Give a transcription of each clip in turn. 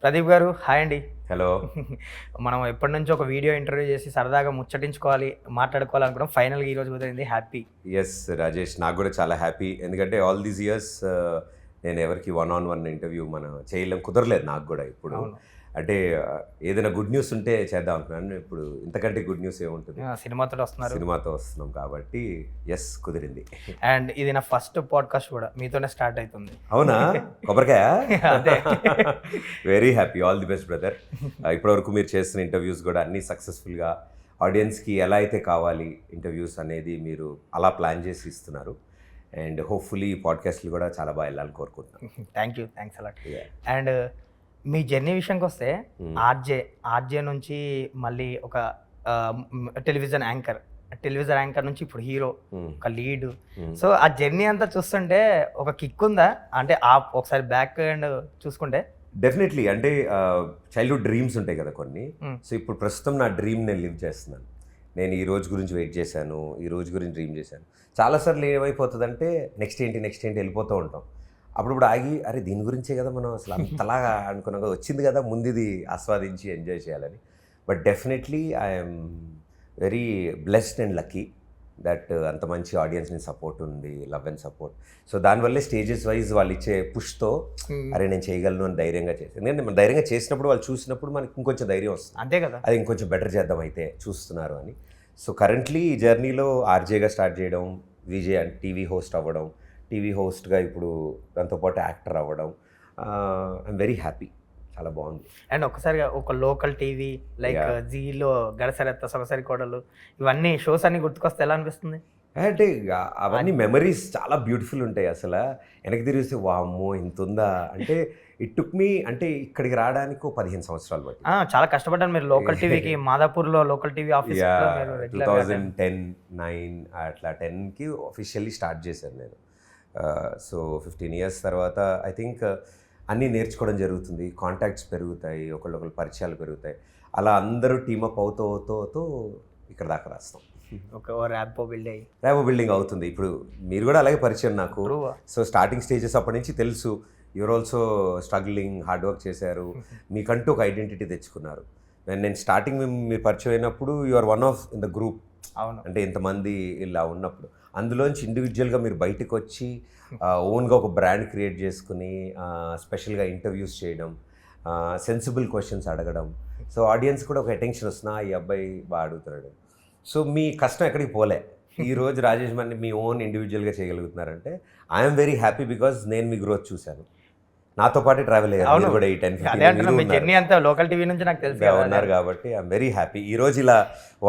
ప్రదీప్ గారు హాయ్ అండి. హలో. మనం ఎప్పటి నుంచో ఒక వీడియో ఇంటర్వ్యూ చేసి సరదాగా ముచ్చటించుకోవాలి, మాట్లాడుకోవాలనుకున్నాం. ఫైనల్గా ఈరోజు కుదిరింది. హ్యాపీ. ఎస్ రాజేష్, నాకు కూడా చాలా హ్యాపీ. ఎందుకంటే ఆల్ దీస్ ఇయర్స్ నేను ఎవరికి వన్ ఇంటర్వ్యూ మనం చేయలేం, కుదరలేదు నాకు కూడా ఇప్పుడు. అంటే ఏదైనా గుడ్ న్యూస్ ఉంటే చేద్దాం అనుకున్నాను. ఇప్పుడు ఇంతకంటే గుడ్ న్యూస్ ఏముంటుంది? సినిమాతో వస్తున్నారు. సినిమాతో వస్తున్నాం కాబట్టి ఎస్ కుదిరింది. అండ్ ఇది నా ఫస్ట్ పాడ్కాస్ట్ కూడా మీతోనే స్టార్ట్ అవుతుంది. అవునా? కొబ్బరికాయ. Very happy, all the best brother. ఇప్పటివరకు మీరు చేస్తున్న ఇంటర్వ్యూస్ కూడా అన్నీ సక్సెస్ఫుల్గా ఆడియన్స్కి ఎలా అయితే కావాలి ఇంటర్వ్యూస్ అనేది మీరు అలా ప్లాన్ చేసి ఇస్తున్నారు. అండ్ హోప్ఫుల్లీ ఈ పాడ్కాస్ట్లు కూడా చాలా బాగా వెళ్ళాలని కోరుకుంటున్నాను. Thanks a lot. And me journey విషయానికి వస్తే ఆర్జే నుంచి మళ్ళీ ఒక టెలివిజన్ యాంకర్ నుంచి ఇప్పుడు హీరో, ఒక లీడ్. సో ఆ జర్నీ అంతా చూస్తుంటే ఒక కిక్ ఉందా? అంటే ఒకసారి బ్యాక్ అండ్ చూసుకుంటే డెఫినెట్లీ. అంటే చైల్డ్హుడ్ డ్రీమ్స్ ఉంటాయి కదా కొన్ని. సో ఇప్పుడు ప్రస్తుతం నా డ్రీమ్ నేను లివ్ చేస్తున్నాను. నేను ఈ రోజు గురించి వెయిట్ చేశాను, ఈ రోజు గురించి డ్రీమ్ చేశాను. చాలాసార్లు ఏమైపోతుందంటే నెక్స్ట్ ఏంటి వెళ్ళిపోతూ ఉంటాం. అప్పుడు ఆగి అరే దీని గురించే కదా మనం అసలు అంతలాగా అనుకున్నాం కదా, వచ్చింది కదా ముందుది ఆస్వాదించి ఎంజాయ్ చేయాలని. But definitely I'm very blessed and lucky that అంత మంచి ఆడియన్స్ని సపోర్ట్ ఉంది, లవ్ అండ్ సపోర్ట్. సో దానివల్లే స్టేజెస్ వైజ్ వాళ్ళు ఇచ్చే పుష్తో అరే నేను చేయగలను అని ధైర్యంగా చేసి, ఎందుకంటే మనం ధైర్యంగా చేసినప్పుడు వాళ్ళు చూసినప్పుడు మనకి ఇంకొంచెం ధైర్యం వస్తుంది. అంతే కదా, అది ఇంకొంచెం బెటర్ చేద్దాం అయితే చూస్తున్నారు అని. సో కరెంట్లీ ఈ జర్నీలో ఆర్జేగా స్టార్ట్ చేయడం, విజయ్ అండ్ టీవీ హోస్ట్ అవ్వడం, టీవీ హోస్ట్గా ఇప్పుడు దాంతోపాటు యాక్టర్ అవ్వడం, ఐఎమ్ వెరీ హ్యాపీ. చాలా బాగుంది. అండ్ ఒకసారిగా ఒక లోకల్ టీవీ లైక్ జీలో గడసరెత్త సొగసరి కోడలు, ఇవన్నీ షోస్ అన్ని గుర్తుకొస్తే ఎలా అనిపిస్తుంది? అంటే అవన్నీ మెమరీస్ చాలా బ్యూటిఫుల్ ఉంటాయి. అసలు వెనక్కి తిరిగిస్తే వామ్మో ఇంత ఉందా అంటే ఇట్ టుక్ మీ, అంటే ఇక్కడికి రావడానికి 15 సంవత్సరాలు బట్టి. చాలా కష్టపడ్డాను. మీరు లోకల్ టీవీకి మాదాపూర్లో లోకల్ టీవీ ఆఫీస్ 2010-9 అట్లా 10కి ఆఫీషియల్లీ స్టార్ట్ చేశాను నేను. సో 15 years తర్వాత ఐ థింక్ అన్నీ నేర్చుకోవడం జరుగుతుంది, కాంటాక్ట్స్ పెరుగుతాయి, ఒకళ్ళొకళ్ళు పరిచయాలు పెరుగుతాయి. అలా అందరూ టీమప్ అవుతూ ఇక్కడ దాకా రాస్తాం. ఒక ర్యాపో బిల్డింగ్ అవుతుంది. ఇప్పుడు మీరు కూడా అలాగే పరిచయం నాకు. సో స్టార్టింగ్ స్టేజెస్ అప్పటి నుంచి తెలుసు. You are also struggling, hard work చేశారు, మీకంటూ ఒక ఐడెంటిటీ తెచ్చుకున్నారు. నేను స్టార్టింగ్ మీరు పరిచయం అయినప్పుడు you are one of in the group. అవును, అంటే ఇంతమంది ఇలా ఉన్నప్పుడు అందులోంచి ఇండివిజువల్గా మీరు బయటకు వచ్చి ఓన్గా ఒక బ్రాండ్ క్రియేట్ చేసుకుని స్పెషల్గా ఇంటర్వ్యూస్ చేయడం, సెన్సిబుల్ క్వశ్చన్స్ అడగడం. సో ఆడియన్స్ కూడా ఒక అటెన్షన్ వస్తున్నా ఈ అబ్బాయి బాగా అడుగుతున్నాడు. సో మీ కష్టం ఎక్కడికి పోలే. ఈరోజు రాజేష్ మన్ని మీ ఓన్ ఇండివిజువల్గా చేయగలుగుతున్నారంటే ఐఎమ్ వెరీ హ్యాపీ బికాజ్ నేను మీ గ్రోత్ చూశాను. నాతో పాటు ట్రావెల్ అయ్యారు కూడా ఈ 10-15 అంతా లోకల్ టీవీ నుంచి నాకు తెలిసి ఉన్నారు కాబట్టి ఐఎమ్ వెరీ హ్యాపీ. ఈ రోజు ఇలా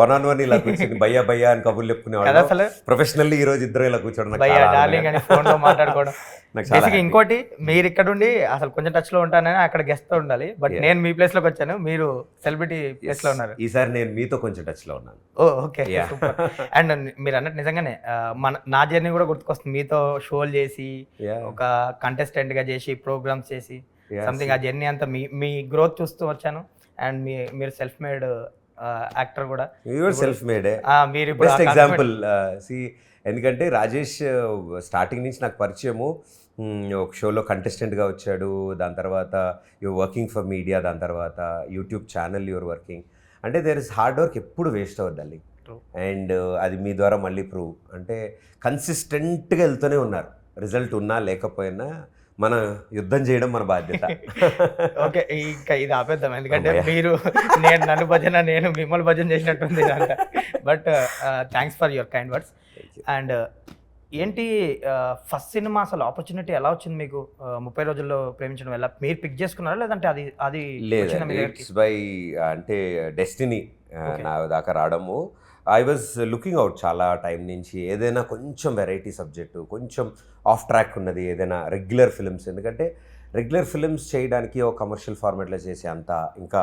1-on-1 ఇలా కూర్చొని భయ్యా అని కబుర్లు చెప్పుకునేవాళ్ళు. ప్రొఫెషనల్లీ ఈ రోజు ఇద్దరు ఇలా కూర్చోవడం మాట్లాడుకోవడం. ఇంకోటి, మీరు ఇక్కడ ఉండి అసలు కొంచెం టచ్ లో ఉంటానని అక్కడ గెస్ట్ తో ఉండాలి. బట్ నేను మీ ప్లేస్ లోకి వచ్చాను, మీరు సెలబ్రిటీ ప్లేస్ లో ఉన్నారు. ఈసారి నేను మీతో కొంచెం టచ్ లో ఉన్నాను. ఓకే. అండ్ మీరు అన్నట్టు నిజంగానే నా జర్నీ కూడా గుర్తుకొస్తుంది. మీతో షోలు చేసి, ఒక కంటెస్టెంట్ గా చేసి, ప్రోగ్రామ్స్ చేసి, సంథింగ్ ఆ జర్నీ అంతా మీ గ్రోత్ చూస్తూ వచ్చాను. అండ్ మీరు సెల్ఫ్ మేడ్ యాక్టర్ కూడా. సెల్ఫ్ మేడ్ మీరు బెస్ట్ ఎగ్జాంపుల్. ఎందుకంటే రాజేష్ స్టార్టింగ్ నుంచి నాకు పరిచయము. ఒక షోలో కంటెస్టెంట్గా వచ్చాడు, దాని తర్వాత యువర్ వర్కింగ్ ఫర్ మీడియా, దాని తర్వాత యూట్యూబ్ ఛానల్ యువర్ వర్కింగ్. అంటే దేర్ ఇస్ హార్డ్ వర్క్ ఎప్పుడు వేస్ట్ అవ్వద్దు. అండ్ అది మీ ద్వారా మళ్ళీ ప్రూవ్. అంటే కన్సిస్టెంట్గా వెళ్తూనే ఉన్నారు, రిజల్ట్ ఉన్నా లేకపోయినా మన యుద్ధం చేయడం మన బాధ్యత. ఓకే, ఇంకా ఇది ఆపేద్దాం, ఎందుకంటే నన్ను భజన, నేను మిమ్మల్ని భజన చేసినట్టుంది. But thanks for your kind words. And ఏంటి ఫస్ట్ సినిమా అసలు ఆపర్చునిటీ ఎలా వచ్చింది మీకు? 30 రోజుల్లో ప్రేమించడం ఎలా మీరు పిక్ చేసుకున్నారా, లేదంటే అది లేదు బై అంటే డెస్టినీ నా దాకా రావడము. ఐ వాజ్ లుకింగ్ అవుట్ చాలా టైం నుంచి ఏదైనా కొంచెం వెరైటీ సబ్జెక్టు, కొంచెం ఆఫ్ ట్రాక్ ఉన్నది, ఏదైనా రెగ్యులర్ ఫిల్మ్స్. ఎందుకంటే రెగ్యులర్ ఫిల్మ్స్ చేయడానికి ఒక కమర్షియల్ ఫార్మాట్లో చేసే అంత ఇంకా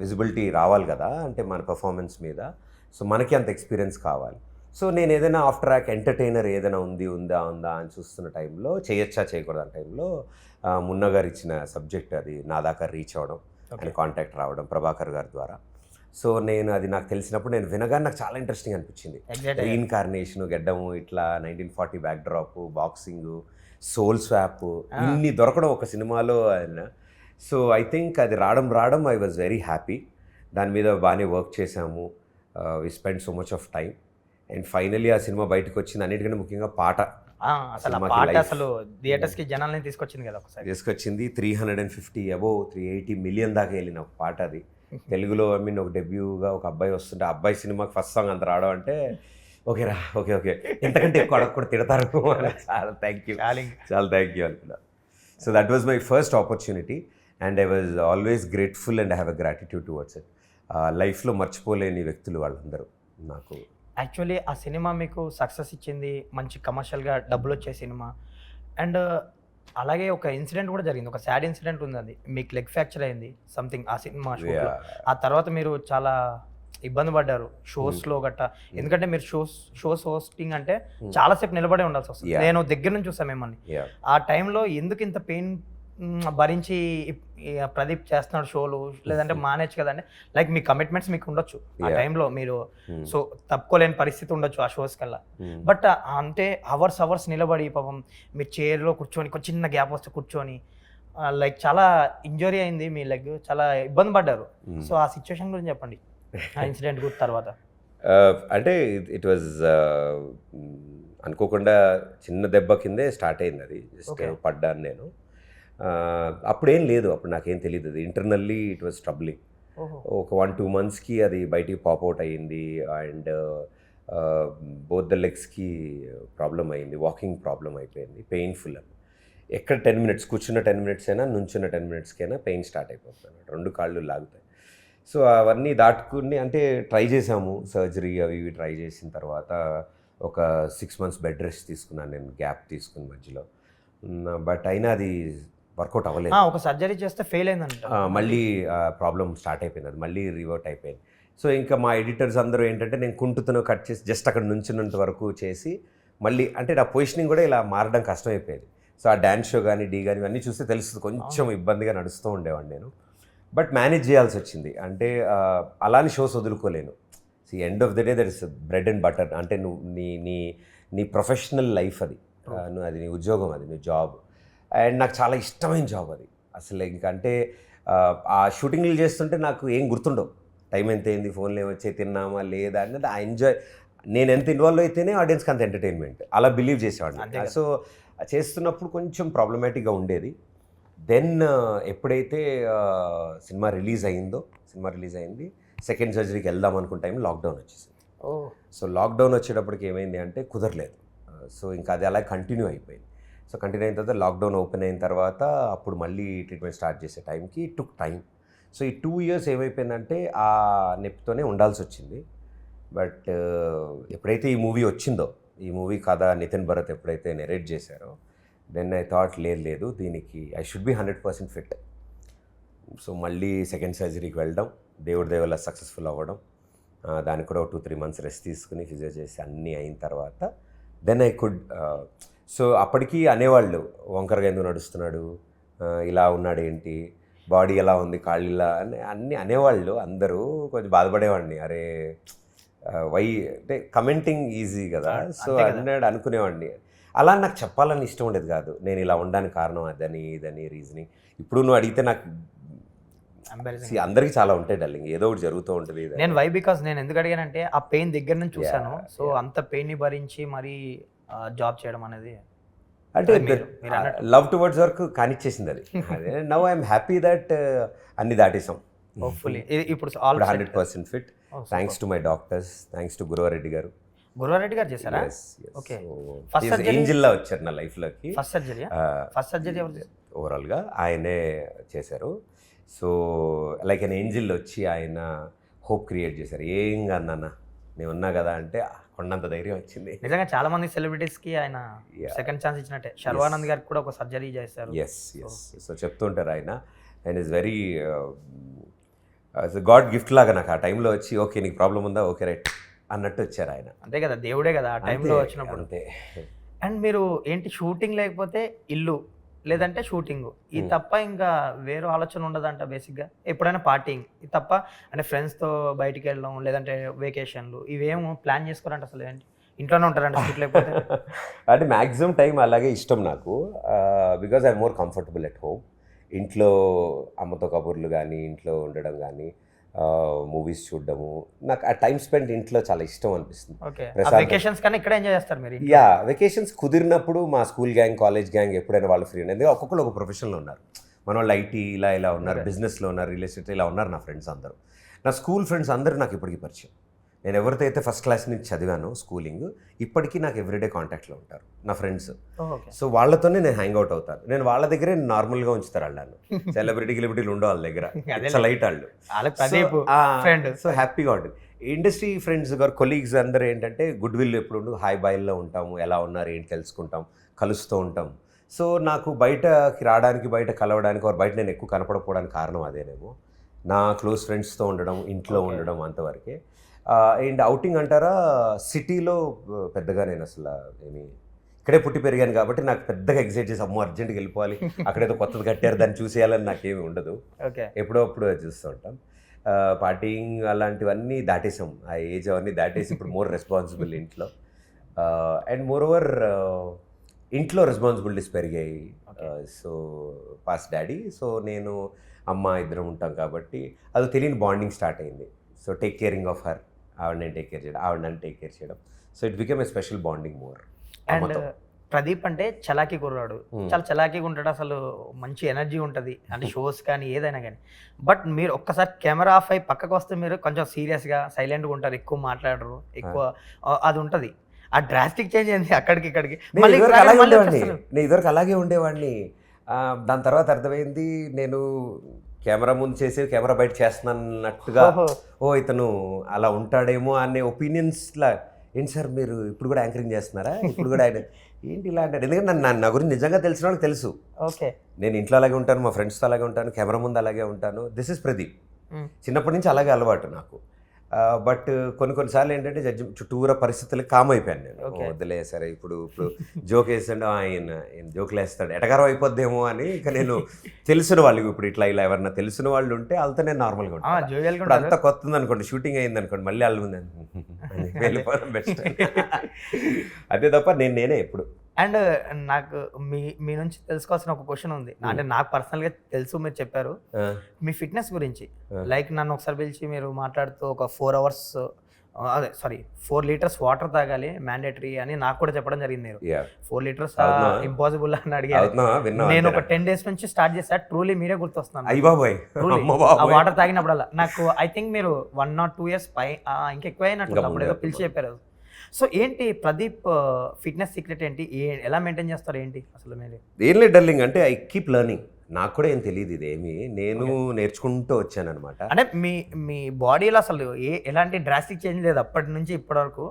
విజిబిలిటీ రావాలి కదా, అంటే మన పర్ఫార్మెన్స్ మీద. సో మనకి అంత ఎక్స్పీరియన్స్ కావాలి. సో నేను ఏదైనా ఆఫ్ ట్రాక్ ఎంటర్టైనర్ ఏదైనా ఉందా అని చూస్తున్న టైంలో, చేయకూడదు ఆ టైంలో మున్న గారు ఇచ్చిన సబ్జెక్ట్ అది నా దాకా రీచ్ అవ్వడం, ఆయన కాంటాక్ట్ రావడం ప్రభాకర్ గారి ద్వారా. సో నేను అది నాకు తెలిసినప్పుడు నేను వినగానే నాకు చాలా ఇంట్రెస్టింగ్ అనిపించింది. రీఇన్కార్నేషన్, గెడ్డము, ఇట్లా 1940 బ్యాక్డ్రాప్, బాక్సింగ్, సోల్ స్వాప్, ఇన్ని దొరకడం ఒక సినిమాలో ఆయన. సో ఐ థింక్ అది రావడం ఐ వాజ్ వెరీ హ్యాపీ. దాని మీద బాగానే వర్క్ చేసాము. We spend so much of time and finally ఆ సినిమా బయటకు వచ్చింది. అన్నిటికంటే ముఖ్యంగా పాట అసలు ఆ పాట అసలు థియేటర్స్కి జనాల్ని తీసుకొచ్చింది కదా ఒకసారి. తీసుకొచ్చింది. 350 అబోవ్ 380 మిలియన్ దాకా వెళ్ళిన ఒక పాట అది. తెలుగులో ఐ మీన్ ఒక డెబ్యూగా ఒక అబ్బాయి వస్తుంటే ఆ అబ్బాయి సినిమాకి ఫస్ట్ సాంగ్ అంత రావడం అంటే ఓకే రా ఓకే ఎంతకంటే ఎక్కువ అడగకూడదు తిడతారు. చాలా థ్యాంక్ యూ అనుకున్నా. So that was my first opportunity and I was always grateful and I have a gratitude towards it. లైఫ్లో మర్చిపోలేని వ్యక్తులు వాళ్ళందరూ నాకు. యాక్చువల్లీ ఆ సినిమా మీకు సక్సెస్ ఇచ్చింది, మంచి కమర్షియల్గా డబ్బులు వచ్చే సినిమా. అండ్ అలాగే ఒక ఇన్సిడెంట్ కూడా జరిగింది, ఒక సాడ్ ఇన్సిడెంట్ ఉంది. అది మీకు లెగ్ ఫ్రాక్చర్ అయింది సంథింగ్ ఆ సినిమా షూట్లో. ఆ తర్వాత మీరు చాలా ఇబ్బంది పడ్డారు షోస్లో గట్టా. ఎందుకంటే మీరు షోస్ హోస్టింగ్ అంటే చాలాసేపు నిలబడే ఉండాల్సి వస్తుంది. నేను దగ్గర నుంచి చూసాను మిమ్మల్ని. ఆ టైంలో ఎందుకు ఇంత పెయిన్ భరించి ప్రదీప్ చేస్తున్నాడు షోలు, లేదంటే మానేచ్చు కదండి. లైక్ మీ కమిట్మెంట్స్ మీకు ఉండొచ్చు ఆ టైంలో, మీరు సో తప్పుకోలేని పరిస్థితి ఉండొచ్చు ఆ షోస్ కల్లా. బట్ అంటే అవర్స్ నిలబడి పాపం మీరు చైర్లో కూర్చొని కొంచెం చిన్న గ్యాప్ వస్తే కూర్చొని లైక్ చాలా ఇంజరీ అయింది మీ లెగ్, చాలా ఇబ్బంది పడ్డారు. సో ఆ సిచ్యువేషన్ గురించి చెప్పండి, ఆ ఇన్సిడెంట్ గురించి తర్వాత. అంటే ఇట్ వాజ్ అనుకోకుండా చిన్న దెబ్బ కిందే స్టార్ట్ అయింది అది. జస్ట్ పడ్డాను నేను. అప్పుడేం లేదు, అప్పుడు నాకేం తెలియదు. అది ఇంటర్నల్లీ ఇట్ వాజ్ ట్రబ్లింగ్. ఒక 1-2 monthsకి అది బయటికి పాప్అవుట్ అయ్యింది అండ్ బోత్ ద లెగ్స్కి ప్రాబ్లం అయ్యింది, వాకింగ్ ప్రాబ్లం అయిపోయింది, పెయిన్ఫుల్. ఎక్కడ 10 minutes కూర్చున్న 10 minutes అయినా నుంచున్న 10 minutesకైనా పెయిన్ స్టార్ట్ అయిపోతుంది, 2 కాళ్ళు లాగుతాయి. సో అవన్నీ దాటుకుని అంటే ట్రై చేసాము, సర్జరీ అవి ఇవి ట్రై చేసిన తర్వాత ఒక 6 months బెడ్ రెస్ట్ తీసుకున్నాను నేను, గ్యాప్ తీసుకుని మధ్యలో. బట్ అయినా అది వర్కౌట్ అవ్వలేదు. ఒక సర్జరీ చేస్తే ఫెయిల్ అయిందంట, మళ్ళీ ప్రాబ్లం స్టార్ట్ అయిపోయింది, అది మళ్ళీ రివర్ట్ అయిపోయింది. సో ఇంకా మా ఎడిటర్స్ అందరూ ఏంటంటే నేను కుంటుతూనో కట్ చేసి జస్ట్ అక్కడ నుంచినంత వరకు చేసి మళ్ళీ అంటే నా పొజిషనింగ్ కూడా ఇలా మారడం కష్టమైపోయేది. సో ఆ డ్యాన్స్ షో కానీ డీ కానీ ఇవన్నీ చూస్తే తెలుస్తుంది, కొంచెం ఇబ్బందిగా నడుస్తూ ఉండేవాడిని నేను. బట్ మేనేజ్ చేయాల్సి వచ్చింది. అంటే అలాని షోస్ వదులుకోలేను. End of the day that is bread and butter. అంటే నువ్వు నీ ప్రొఫెషనల్ లైఫ్ అది, అది నీ ఉద్యోగం, అది నీ జాబ్. అండ్ నాకు చాలా ఇష్టమైన జాబ్ అది అసలు. ఇంకంటే ఆ షూటింగ్లు చేస్తుంటే నాకు ఏం గుర్తుండవు, టైం ఎంత అయింది, ఫోన్లో ఏమొచ్చాయి, తిన్నామా లేదా అనేది. ఆ ఎంజాయ్, నేను ఎంత ఇన్వాల్వ్ అయితేనే ఆడియన్స్కి అంత ఎంటర్టైన్మెంట్, అలా బిలీవ్ చేసేవాడిని. సో చేస్తున్నప్పుడు కొంచెం ప్రాబ్లమాటిక్గా ఉండేది. దెన్ ఎప్పుడైతే సినిమా రిలీజ్ అయింది, సెకండ్ సర్జరీకి వెళ్దాం అనుకున్న టైం లాక్డౌన్ వచ్చేసింది. సో లాక్డౌన్ వచ్చేటప్పటికి ఏమైంది అంటే కుదరలేదు. సో ఇంకా అది అలా కంటిన్యూ అయిపోయింది. సో కంటిన్యూ అయిన తర్వాత లాక్డౌన్ ఓపెన్ అయిన తర్వాత అప్పుడు మళ్ళీ ట్రీట్మెంట్ స్టార్ట్ చేసే టైంకి టుక్ టైం. సో ఈ 2 years ఏమైపోయిందంటే ఆ నొప్పితోనే ఉండాల్సి వచ్చింది. బట్ ఎప్పుడైతే ఈ మూవీ వచ్చిందో, ఈ మూవీ కథ నితిన్ భరత్ ఎప్పుడైతే నెరేట్ చేశారో, దెన్ ఐ థాట్ లేదు దీనికి I should be 100% fit. So మళ్ళీ సెకండ్ సర్జరీకి వెళ్ళడం, దేవుడి దయ వల్ల సక్సెస్ఫుల్ అవ్వడం, దానికి కూడా 2-3 months రెస్ట్ తీసుకుని ఫిజియో చేసి అన్నీ అయిన తర్వాత దెన్ ఐ కుడ్. సో అప్పటికి అనేవాళ్ళు, వంకరగా ఎందుకు నడుస్తున్నాడు, ఇలా ఉన్నాడు ఏంటి, బాడీ ఎలా ఉంది, కాళ్ళు ఇలా అని అన్నీ అనేవాళ్ళు అందరూ. కొంచెం బాధపడేవాడిని, అరే వై అంటే కమెంటింగ్ ఈజీ కదా. సో అనుకునేవాడిని. అలా నాకు చెప్పాలని ఇష్టం ఉండేది కాదు, నేను ఇలా ఉండడానికి కారణం అదని ఇదని రీజనింగ్. ఇప్పుడు నువ్వు అడిగితే నాకు అందరికీ చాలా ఉంటాయి డార్లింగ్, ఏదో ఒకటి జరుగుతూ ఉంటుంది. నేను వై బికాస్ నేను ఎందుకు అడిగానంటే ఆ పెయిన్ దగ్గర నుంచి చూసాను. సో అంత పెయిన్ని భరించి మరీ జాబ్ చేయడం అనేది అంటే లవ్ టువర్డ్స్ వర్క్ కానిచ్చేసింది అది. నౌ ఐఎమ్ హ్యాపీ దట్ అన్ని దాటేసాం. హోప్ఫుల్లీ ఇప్పుడు 100% fit. Thanks to my doctors, thanks to Guruva Reddy గారు. గురువారెడ్డి గారు చేశారా? ఓకే. ఫస్ట్ సర్జరీ ఏంజిల్లా వచ్చారు నా లైఫ్లోకి. ఫస్ట్ సర్జరీ ఓవరాల్గా ఆయనే చేశారు. సో లైక్ an ఏంజిల్ వచ్చి ఆయన హోప్ క్రియేట్ చేశారు. ఏం కాదు నాన్న, నేను ఉన్నా కదా అంటే కొండంత ధైర్యం వచ్చింది. నిజంగా చాలా మంది సెలబ్రిటీస్కి ఆయన సెకండ్ ఛాన్స్ ఇచ్చినట్టే. శర్వానంద్ గారికి కూడా ఒక సర్జరీ చేశారు. ఎస్. సో చెప్తుంటారు ఆయన, and is very God gift లాగా నాకు ఆ టైంలో వచ్చి, ఓకే నీకు ప్రాబ్లం ఉందా, ఓకే రైట్ అన్నట్టు వచ్చారు ఆయన. అంతే కదా, దేవుడే కదా ఆ టైంలో వచ్చినప్పుడు. అంతే. అండ్ మీరు ఏంటి షూటింగ్ లేకపోతే ఇల్లు, లేదంటే షూటింగ్, ఇది తప్ప ఇంకా వేరే ఆలోచన ఉండదంట బేసిక్గా? ఎప్పుడైనా పార్టీయింగ్ ఇది తప్ప, అంటే ఫ్రెండ్స్తో బయటికి వెళ్ళడం, లేదంటే వెకేషన్లు, ఇవేమో ప్లాన్ చేసుకోరంట అసలు? ఏంటి ఇంట్లోనే ఉంటారంట షూట్ లేకపోతే? అంటే మ్యాక్సిమం టైం అలాగే ఇష్టం నాకు, because I'm more comfortable at home. ఇంట్లో అమ్మతో కబుర్లు కానీ, ఇంట్లో ఉండడం కానీ, మూవీస్ చూడడము, నాకు ఆ టైం స్పెండ్ ఇంట్లో చాలా ఇష్టం అనిపిస్తుంది. ఓకే, వెకేషన్స్ కానీ ఇక్కడ ఎంజాయ్ చేస్తారు మీరు? యా, వెకేషన్స్ కుదిరినప్పుడు మా స్కూల్ గ్యాంగ్, కాలేజ్ గ్యాంగ్ ఎప్పుడైనా వాళ్ళు ఫ్రీ అనేది, ఒక్కొక్కరు ఒక ప్రొఫెషన్లో ఉన్నారు. మన వాళ్ళు ఐటీ ఇలా ఉన్నారు, బిజినెస్లో ఉన్నారు, రియల్ ఎస్టేట్ ఇలా ఉన్నారు. నా ఫ్రెండ్స్ అందరూ, నా స్కూల్ ఫ్రెండ్స్ అందరూ నాకు ఇప్పటికీ పరిచయం. నేను ఎవరితో అయితే ఫస్ట్ క్లాస్ నుంచి చదివాను స్కూలింగ్, ఇప్పటికీ నాకు ఎవ్రీడే కాంటాక్ట్లో ఉంటారు నా ఫ్రెండ్స్. సో వాళ్ళతోనే నేను హ్యాంగ్ అవుట్ అవుతాను. నేను వాళ్ళ దగ్గరే నార్మల్గా ఉంచుతారు వాళ్ళను. సెలబ్రిటీలు ఉండవు వాళ్ళ దగ్గర, లైట్ వాళ్ళు. సో హ్యాపీగా ఉంటుంది. ఇండస్ట్రీ ఫ్రెండ్స్ గారు, కొలీగ్స్ అందరూ ఏంటంటే గుడ్ విల్ ఎప్పుడు ఉండు, హాయ్ బాయ్లో ఉంటాము, ఎలా ఉన్నారు ఏంటి తెలుసుకుంటాం, కలుస్తూ ఉంటాం. సో నాకు బయటకి రావడానికి, బయట కలవడానికి, బయట నేను ఎక్కువ కనపడకపోవడానికి కారణం అదేనేమో. నా క్లోజ్ ఫ్రెండ్స్తో ఉండడం, ఇంట్లో ఉండడం అంతవరకే. అండ్ అవుటింగ్ అంటారా, సిటీలో పెద్దగా నేను అసలు ఇక్కడే పుట్టి పెరిగాను కాబట్టి నాకు పెద్దగా ఎగ్జైట్ చేసి అమ్మో అర్జెంట్గా వెళ్ళిపోవాలి, అక్కడేదో కొత్తది కట్టారు దాన్ని చూసేయాలని నాకేమీ ఉండదు. ఎప్పుడో అప్పుడు చూస్తూ ఉంటాం. పార్టీయింగ్ అలాంటివన్నీ దాటేసాం, ఆ ఏజ్ అవన్నీ దాటేసి ఇప్పుడు మోర్ రెస్పాన్సిబుల్ ఇంట్లో. అండ్ మోర్ ఓవర్ ఇంట్లో రెస్పాన్సిబిలిటీస్ పెరిగాయి. సో పాస్ డాడీ, సో నేను అమ్మ ఇద్దరం ఉంటాం కాబట్టి అది తెలియని బాండింగ్ స్టార్ట్ అయింది. So take caring of her, ఆవిడ నేను టేక్ కేర్ చేయడం, ఆవిడ నన్ను టేక్ కేర్ చేయడం. So it become a special bonding more. And Pradeep అంటే చలాకీ కుర్రాడు, చాలా చలాకీగా ఉంటాడు, అసలు మంచి ఎనర్జీ ఉంటుంది అంటే షోస్ కానీ ఏదైనా కానీ. బట్ మీరు ఒక్కసారి కెమెరా ఆఫ్ అయి పక్కకు వస్తే మీరు కొంచెం సీరియస్గా సైలెంట్గా ఉంటారు, ఎక్కువ మాట్లాడరు, ఎక్కువ అది ఉంటుంది. ఆ డ్రాస్టిక్ చేంజ్ అయింది అక్కడికి ఇక్కడికి. నేను ఇదివరకు అలాగే ఉండేవాడిని. దాని తర్వాత అర్థమైంది నేను కెమెరా ముందు చేసి కెమెరా బయట చేస్తున్నట్టుగా, ఓ ఇతను అలా ఉంటాడేమో అనే ఒపీనియన్స్లా. ఏంటి సార్ మీరు ఇప్పుడు కూడా యాంకరింగ్ చేస్తున్నారా, ఇప్పుడు కూడా ఆయన ఏంటి ఇలా అంటాడు. ఎందుకంటే నా గురించి నిజంగా తెలిసిన వాళ్ళకి తెలుసు. ఓకే, నేను ఇంట్లో అలాగే ఉంటాను, మా ఫ్రెండ్స్తో అలాగే ఉంటాను, కెమెరా ముందు అలాగే ఉంటాను. This is Pradeep. చిన్నప్పటి నుంచి అలాగే అలవాటు నాకు. బట్ కొన్నిసార్లు ఏంటంటే చుట్టూరా పరిస్థితులకు కామ్ అయిపోయాను నేను. వద్దులే సరే, ఇప్పుడు జోక్ వేసాడు, ఆయన జోకులు వేస్తాడు, ఎటకారం అయిపోద్దేమో అని. ఇంకా నేను తెలిసిన వాళ్ళకి ఇప్పుడు ఇట్లా ఎవరన్నా తెలిసిన వాళ్ళు ఉంటే వాళ్ళతో నేను నార్మల్గా ఉంటాను. ఇప్పుడు అంతా కొత్త ఉంది అనుకోండి, షూటింగ్ అయింది అనుకోండి, మళ్ళీ వాళ్ళు వెళ్ళిపోవడం బెస్ట్. అదే తప్ప నేనే ఎప్పుడు. అండ్ నాకు మీ నుంచి తెలుసుకోవాల్సిన ఒక క్వశ్చన్ ఉంది. అంటే నాకు పర్సనల్గా తెలుసు, మీరు చెప్పారు మీ ఫిట్నెస్ గురించి. లైక్ నన్ను ఒకసారి పిలిచి మీరు మాట్లాడుతూ ఒక 4 లీటర్స్ వాటర్ తాగాలి మ్యాండేటరీ అని నాకు కూడా చెప్పడం జరిగింది. మీరు 4 లీటర్స్ ఇంపాసిబుల్ అని అడిగారు. నేను ఒక 10 days నుంచి స్టార్ట్ చేసా. ట్రూలీ మీరే గుర్తొస్తున్నాను. ఆ వాటర్ తాగినప్పుడల్లా నాకు ఐ థింక్ మీరు 1 or 2 years పై ఇంకెక్కువ అయినట్టు అప్పుడు ఏదో పిలిచి చెప్పారు. సో ఏంటి ప్రదీప్ ఫిట్నెస్ సీక్రెట్ ఏంటి, ఎలా మెయింటైన్ చేస్తారు ఏంటి అసలు? మీరు ఏం లేదు డార్లింగ్, అంటే ఐ కీప్ లెర్నింగ్. నాకు కూడా ఏం తెలియదు, ఇదేమి నేను నేర్చుకుంటూ వచ్చాను అనమాట. అంటే మీ బాడీలో అసలు ఎలాంటి డ్రాస్టిక్ చేంజ్ లేదు అప్పటి నుంచి ఇప్పటి వరకు,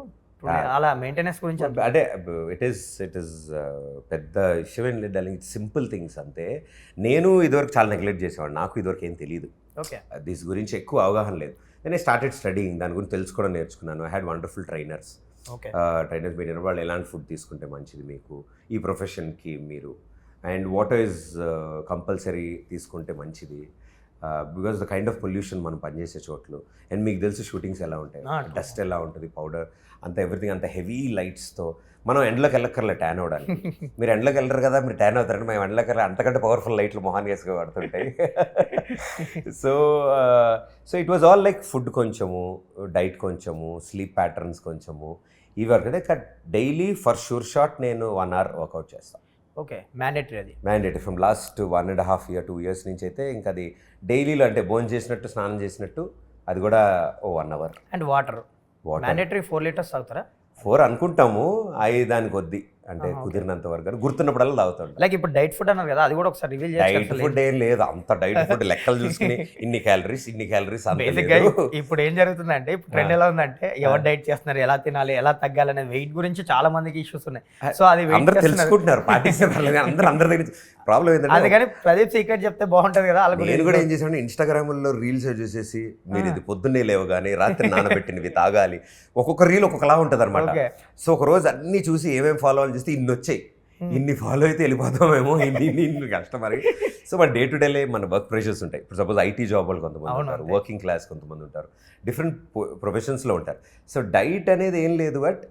అలా మెయింటెనెన్స్ గురించి? అంటే ఇట్ ఈస్ పెద్ద విషయం ఏం లేదు డార్లింగ్, సింపుల్ థింగ్స్ అంతే. నేను ఇదివరకు చాలా నెగ్లెక్ట్ చేసేవాడు, నాకు ఇదివరకు ఏం తెలియదు. ఓకే, దీని గురించి ఎక్కువ అవగాహన లేదు. నేను స్టార్టెడ్ స్టడీయింగ్, దాని గురించి తెలుసుకోవడం నేర్చుకున్నాను. I had wonderful trainers. Trainers పెట్టిన వాళ్ళు ఎలాంటి ఫుడ్ తీసుకుంటే మంచిది మీకు ఈ ప్రొఫెషన్కి మీరు, అండ్ వాటర్ ఈజ్ కంపల్సరీ తీసుకుంటే మంచిది. Because the kind of pollution మనం పనిచేసే చోట్లు, అండ్ మీకు తెలుసు షూటింగ్స్ ఎలా ఉంటాయి, డస్ట్ ఎలా ఉంటుంది, పౌడర్ అంత ఎవ్రీథింగ్ అంత హెవీ లైట్స్తో. మనం ఎండ్లోకి వెళ్ళక్కర్లే ట్యాన్ అవ్వడానికి. మీరు ఎండ్లోకి వెళ్ళరు కదా, మీరు ట్యాన్ అవుతారంటే మేము ఎండ్లోకి వెళ్ళి అంతకంటే పవర్ఫుల్ లైట్లు మొహాన్ వేసుకు పడుతుంటాయి. So it was all like food కొంచెము, డైట్ కొంచెము, స్లీప్ ప్యాటర్న్స్ కొంచెము, ఈ వర్క్. అంటే డైలీ ఫర్ షూర్ షాట్ నేను 1 hour వర్కౌట్ చేస్తాను. Okay, mandatory. అది mandatory from last 1.5 year 2 years నుంచి అయితే ఇంకా అది డైలీలో, అంటే భోజనం చేసినట్టు స్నానం చేసినట్టు, అది కూడా 1 hour. And water mandatory 4 litres తాగుతారా? 4 అనుకుంటాము, 5 దానికి కొద్ది, అంటే కుదిరినంత వరకు గుర్తున్నప్పుడల్లా తాగుతాడు. లైక్ ఇప్పుడు డైట్ ఫుడ్ అన్నారు కదా, అది కూడా ఒకసారి రివీల్ చేయండి. డైట్ ఫుడ్ ఏం లేదు, అంత డైట్ ఫుడ్ లెక్కలు చూసుకుని ఇన్ని క్యాలరీస్ ఇప్పుడు ఏం జరుగుతుందంటే, ఇప్పుడు ట్రెండ్ ఎలా ఉందంటే, ఎవరు డైట్ చేస్తున్నారు, ఎలా తినాలి, ఎలా తగ్గాలనే వెయిట్ గురించి చాలా మందికి ఇష్యూస్ ఉన్నాయి. సో అది అందరూ తెలుసుకుంటున్నారు, అందరి దగ్గర ప్రాబ్లం ఏంటంటే, అందుకని ప్రదీప్ సీక్రెట్ చెప్తే బాగుంటుంది కదా. నేను కూడా ఏం చేశాను, ఇన్స్టాగ్రామ్లో రీల్స్ చూసేసి మీరు ఇది పొద్దున్నే లేవగానే రాత్రి నానబెట్టినవి తాగాలి, ఒక్కొక్క రీల్ ఒక్కొక్కలా ఉంటుంది అనమాట. సో ఒక రోజు అన్ని చూసి ఏమేమి ఫాలో అవ్వాలి చేస్తే ఇన్ని వచ్చాయి, ఇన్ని ఫాలో అయితే వెళ్ళిపోతామేమో, ఇన్ని కష్టం మరి. సో మన డే టు డేలే మన వర్క్ ప్రెషర్స్ ఉంటాయి. ఇప్పుడు సపోజ్ ఐటీ జాబ్ వాళ్ళు కొంతమంది ఉంటారు, వర్కింగ్ క్లాస్ కొంతమంది ఉంటారు, డిఫరెంట్ ప్రొఫెషన్స్లో ఉంటారు. సో డైట్ అనేది ఏం లేదు, బట్